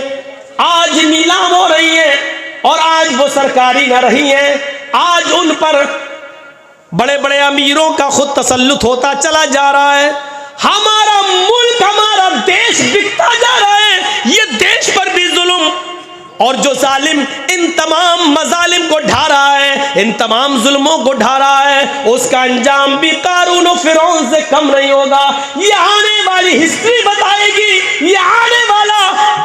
आज नीलाम हो रही हैं और आज वो सरकारी ना रही हैं। आज उन पर बड़े बड़े अमीरों का खुद तसल्लुत होता चला जा रहा है। हमारा मुल्क, हमारा देश बिकता जा रहा है। ये देश पर भी जुल्म, और जो जालिम इन तमाम मजालिम को ढा रहा है, इन तमाम जुल्मों को ढा रहा है, उसका अंजाम भी कारून और फिरौन से कम नहीं होगा। ये आने वाली हिस्ट्री बताएगी, ये आने वाला,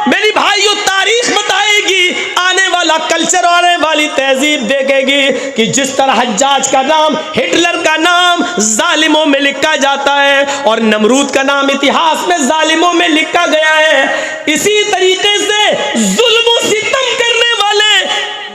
मेरी भाइयों, तारीख बताएगी, आने वाला कल्चर, आने वाली तहजीब देखेगी कि जिस तरह हज्जाज का नाम, हिटलर का नाम जालिमों में लिखा जाता है और नमरूद का नाम इतिहास में जालिमों में लिखा गया है, इसी तरीके से जुल्म सितम करने वाले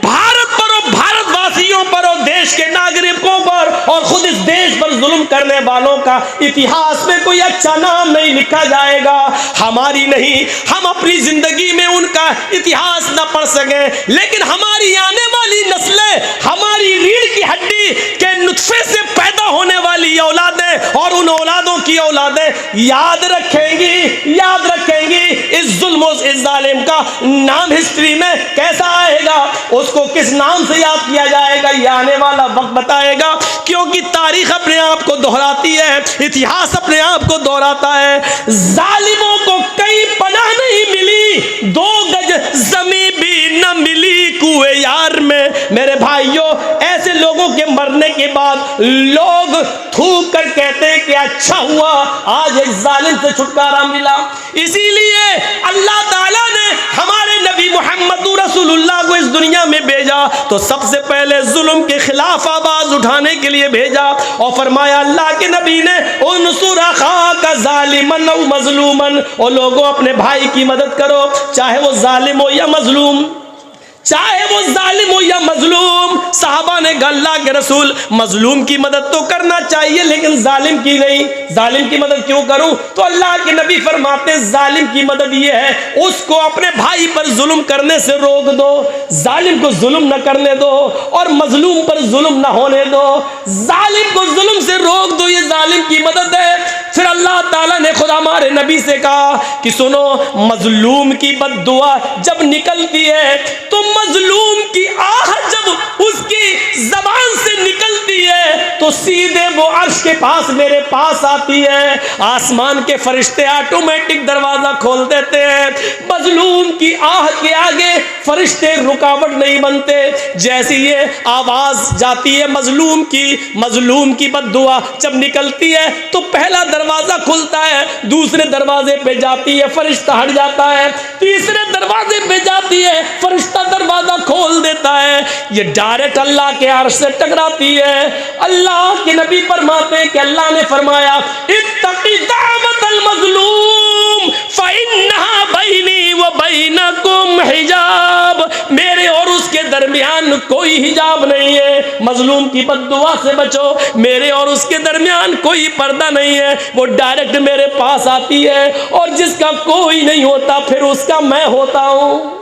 भारत पर और भारतवासियों पर और देश के नागरिकों पर और खुद इस देश पर जुल्म करने वालों का इतिहास में कोई अच्छा नाम नहीं लिखा जाएगा। हमारी नहीं, हम अपनी जिंदगी में उनका इतिहास न पढ़ सके, लेकिन हमारी आने वाली नस्लें, हमारी रीढ़ की हड्डी के नुत्फे से पैदा होने वाली औलादें और उन औलादों की औलादें याद रखेंगी इस जुल्म जुल्म इस जालिम का नाम हिस्ट्री में कैसा आएगा, उसको किस नाम से याद किया जाएगा, ये आने वाला वक्त बताएगा। क्योंकि तारीख अपने आप को दोहराती है, इतिहास अपने आप को दोहराता है। जालिमों को कहीं पनाह नहीं मिली, 2 गज जमीन भी न मिली कुएं यार में। मेरे भाइयों, ऐसे लोगों के मरने के बाद लोग थूक कर कहते हैं कि अच्छा हुआ आज एक जालिम से छुटकारा मिला। इसीलिए अल्लाह ताला ने हमारे नबी मोहम्मद रसूलुल्लाह को इस दुनिया में भेजा तो सबसे पहले जुल्म के खिलाफ आवाज उठाने के लिए भेजा और फरमाया अल्लाह के नबी ने उनसुर अखाका जालिमन औ मजलूमन, और लोगों अपने भाई की मदद करो, चाहे वो जालिम हो या मजलूम, चाहे वो जालिम हो या मजलूम। साहबा ने कहा अल्लाह के रसूल मजलूम की मदद तो करना चाहिए लेकिन जालिम की नहीं, जालिम की मदद क्यों करूं? तो अल्लाह के नबी फरमाते जालिम की मदद ये है उसको अपने भाई पर जुल्म करने से रोक दो, जालिम को जुल्म न करने दो और मजलूम पर जुल्म न होने दो, जालिम को जुल्म से रोक दो, ये जालिम की मदद है। फिर अल्लाह ताला ने खुद हमारे नबी से कहा कि सुनो, मजलूम की बद्दुआ जब निकलती है तो मजलूम की आह जब उसकी जबान से निकलती है तो सीधे वो अर्श के पास मेरे पास आती है, आसमान के फरिश्ते ऑटोमेटिक दरवाजा खोल देते हैं। मजलूम की आह के आगे फरिश्ते रुकावट नहीं बनते। जैसी ये आवाज जाती है मजलूम की बद्दुआ जब निकलती है तो पहला दरवाजा खुलता है, दूसरे दरवाजे पे जाती है फरिश्ता हट जाता है, तीसरे दरवाजे पे जाती है फरिश्ता दरवाजा खोल देता है, ये डायरेक्ट अल्लाह के अर्श से टकराती है। अल्लाह के नबी फरमाते हैं कि अल्लाह ने फरमाया इत्तक़ी दावतल मज़लूम फ़इन्नहा बैनी व बैनकुम हिजाब, मेरे और उसके दरमियान कोई हिजाब नहीं है, मजलूम की बद्दुआ से बचो, मेरे और उसके दरमियान कोई पर्दा नहीं है, वो डायरेक्ट मेरे पास आती है और जिसका कोई नहीं होता फिर उसका मैं होता हूं।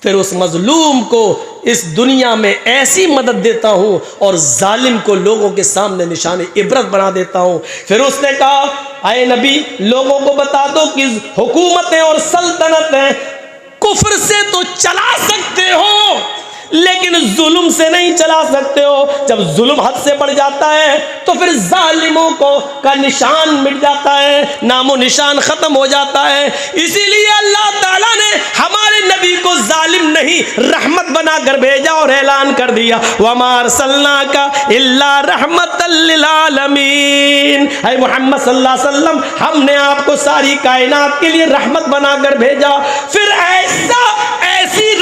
फिर उस मजलूम को इस दुनिया में ऐसी मदद देता हूं और जालिम को लोगों के सामने निशाने इबरत बना देता हूं। फिर उसने कहा आए नबी, लोगों को बता दो कि हुकूमतें और सल्तनतें कुफ्र से तो चला सकते हो लेकिन जुल्म से नहीं चला सकते हो। जब जुल्म हद से बढ़ जाता है तो फिर जालिमों का निशान मिट जाता है, नामो निशान खत्म हो जाता है। इसीलिए अल्लाह ताला ने हमारे नबी को जालिम नहीं रहमत बनाकर भेजा और ऐलान कर दिया वमा अरसलनाका इल्ला रहमतल लिल आलमीन, है मोहम्मद सल्लल्लाहु अलैहि वसल्लम हमने आपको सारी कायनात के लिए रहमत बनाकर भेजा। फिर ऐसी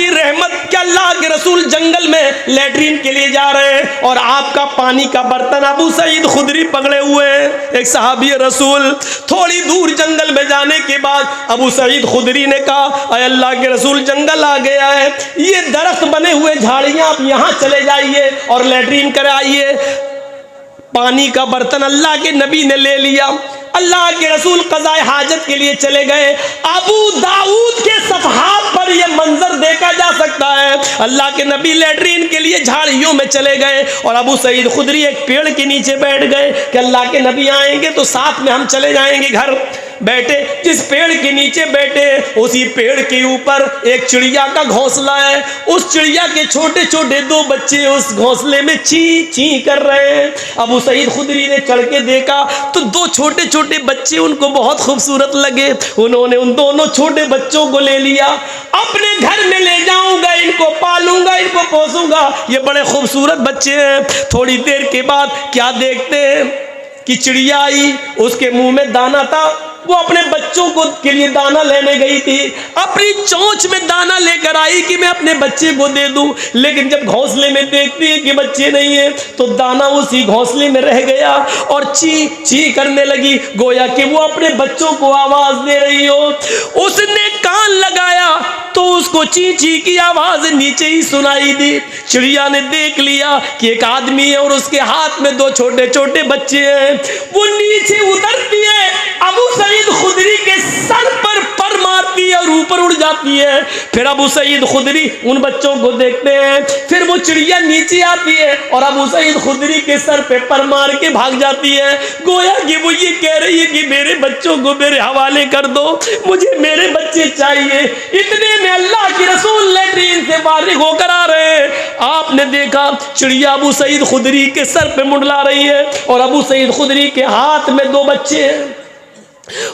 रहमत कि अल्लाह के रसूल जंगल में लेटरिन के लिए जा रहे हैं और आपका पानी का बर्तन अबू सईद खुदरी पकड़े हुए हैं, एक सहाबी रसूल। थोड़ी दूर जंगल में जाने के बाद अबू सईद खुदरी ने कहा अय अल्लाह के रसूल जंगल आ गया है, ये दरख्त बने हुए झाड़ियां आप यहाँ चले जाइए और लेटरिन कराइए। पानी का बर्तन अल्लाह के नबी ने ले लिया, अल्लाह के रसूल क़ज़ाए हाजत के लिए चले गए। अबू दाऊद के सफ़हात पर यह मंजर देखा जा सकता है, अल्लाह के नबी लेटरिन के लिए झाड़ियों में चले गए और अबू सईद खुदरी एक पेड़ के नीचे बैठ गए कि अल्लाह के नबी आएंगे तो साथ में हम चले जाएंगे घर। बैठे, जिस पेड़ के नीचे बैठे उसी पेड़ के ऊपर एक चिड़िया का घोंसला है, उस चिड़िया के छोटे छोटे 2 बच्चे उस घोंसले में ची ची कर रहे हैं। अबू सईद खुदरी ने चढ़ के देखा तो 2 छोटे छोटे बच्चे उनको बहुत खूबसूरत लगे, उन्होंने उन दोनों छोटे बच्चों को ले लिया, अपने घर में ले जाऊंगा, इनको पालूंगा, इनको पोसूंगा, ये बड़े खूबसूरत बच्चे हैं। थोड़ी देर के बाद क्या देखते हैं कि चिड़िया आई, उसके मुंह में दाना था, वो अपने बच्चों को के लिए दाना लेने गई थी, अपनी चोंच में दाना लेकर आई कि मैं अपने बच्चे को दे दूं, लेकिन जब घोंसले में देखती है कि बच्चे नहीं है तो दाना उसी घोंसले में रह गया और ची ची करने लगी, गोया कि वो अपने बच्चों को आवाज दे रही हो। उसने कान लगाया तो उसको ची ची की आवाज नीचे ही सुनाई दी। चिड़िया ने देख लिया कि एक आदमी है और उसके हाथ में 2 छोटे छोटे बच्चे हैं, वो नीचे उतरती है, अबू सईद खुदरी के सर पर मारती जाती है और ऊपर उड़ जाती है। फिर अबू सईद खुदरी उन बच्चों को देखते हैं, फिर वो चिड़िया नीचे आती है और अबू सईद खुदरी के सर पे पर मार के भाग जाती है, गोया कि वो ये कह रही है कि मेरे बच्चों को मेरे हवाले कर दो, मुझे मेरे बच्चे चाहिए। इतने में अल्लाह के रसूल लैट्रीन से फारिग होकर आ रहे हैं। आपने देखा चिड़िया अबू सईद खुदरी के सर पे मुंडला रही है और अबू सईद खुदरी के हाथ में 2 बच्चे हैं।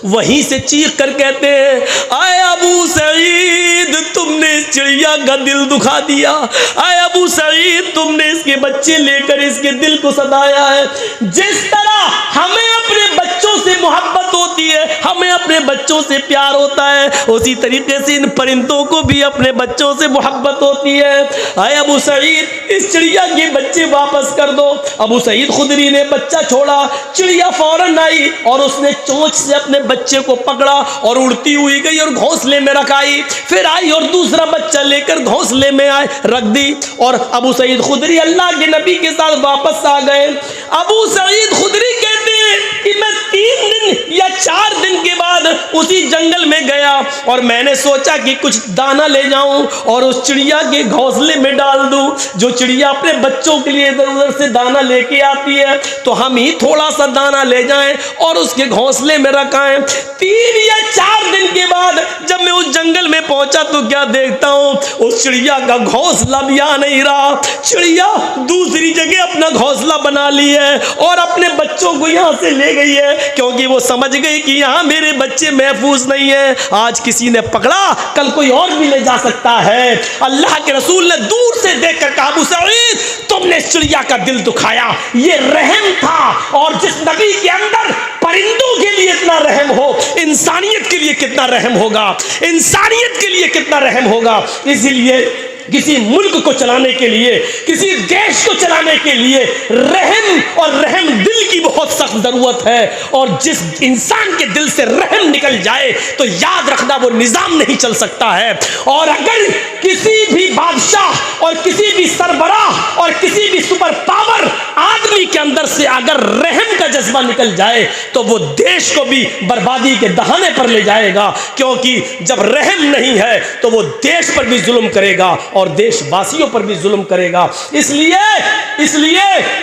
वहीं से चीख कर कहते हैं, आए अबू सईद तुमने इस चिड़िया का दिल दुखा दिया, आए अबू सईद तुमने इसके बच्चे लेकर इसके दिल को सताया है। जिस तरह हमें अपने बच्चों से मोहब्बत होती है, हमें अपने बच्चों से प्यार होता है, उसी तरीके से इन परिंदों को भी अपने बच्चों से मोहब्बत होती है। आए अबू सईद इस चिड़िया के बच्चे वापस कर दो। अबू सईद खुदरी ने बच्चा छोड़ा, चिड़िया फौरन आई और उसने चोंच से अपने बच्चे को पकड़ा और उड़ती हुई गई और घोंसले में रखाई। फिर आई और दूसरा बच्चा लेकर घोंसले में आए रख दी और अबू सईद खुदरी अल्लाह के नबी के साथ वापस आ गए। अबू सईद खुदरी कहते हैं कि मैं 3 दिन या 4 दिन के बाद उसी जंगल में गया और मैंने सोचा कि कुछ दाना ले जाऊं और उस चिड़िया के घोंसले में डाल दूं। जो चिड़िया अपने बच्चों के लिए इधर उधर से दाना लेके आती है तो हम ही थोड़ा सा दाना ले जाएं और उसके घोंसले में रखाएं। 3 या 4 दिन के बाद जब मैं उस जंगल में पहुंचा तो क्या देखता हूं, उस चिड़िया का घोंसला भी आ नहीं रहा। चिड़िया दूसरी जगह अपना घोंसला बना ली है और अपने बच्चों को यहां से ले गई है, क्योंकि वो समझ गई कि यहां मेरे बच्चे महफूज नहीं है। आज किसी ने पकड़ा, कल कोई और भी ले जा सकता है। अल्लाह के रसूल ने दूर से देखकर कहा, अबू सईद तुमने इस चिड़िया का दिल दुखाया, ये रहम था। और जिस नबी के अंदर परिंदों के लिए इतना रहम हो, इंसानियत के लिए कितना रहम होगा, इंसानियत के लिए कितना रहम होगा। इसीलिए किसी मुल्क को चलाने के लिए, किसी देश को चलाने के लिए रहम और रहम दिल की बहुत सख्त जरूरत है। और जिस इंसान के दिल से रहम निकल जाए तो याद रखना वो निजाम नहीं चल सकता है। और अगर किसी भी बादशाह और किसी भी सरबराह और किसी भी सुपर पावर आदमी के अंदर से अगर रहम का जज्बा निकल जाए तो वो देश को भी बर्बादी के दहाने पर ले जाएगा, क्योंकि जब रहम नहीं है तो वो देश पर भी जुल्म करेगा और देशवासियों पर भी जुल्म करेगा। इसलिए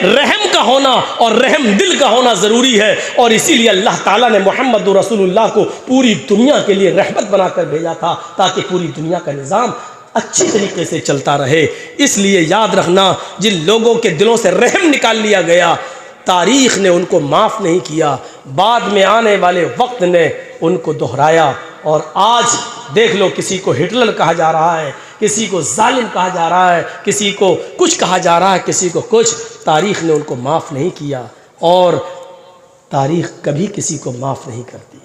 रहम का होना और रहम दिल का होना जरूरी है। और इसीलिए अल्लाह ताला ने मोहम्मद रसूलुल्लाह को पूरी दुनिया के लिए रहमत बनाकर भेजा था, ताकि पूरी दुनिया का निज़ाम अच्छी तरीके से चलता रहे। इसलिए याद रखना, जिन लोगों के दिलों से रहम निकाल लिया गया, तारीख ने उनको माफ़ नहीं किया, बाद में आने वाले वक्त ने उनको दोहराया। और आज देख लो, किसी को हिटलर कहा जा रहा है, किसी को जालिम कहा जा रहा है, किसी को कुछ कहा जा रहा है, किसी को कुछ। तारीख ने उनको माफ़ नहीं किया और तारीख कभी किसी को माफ़ नहीं करती।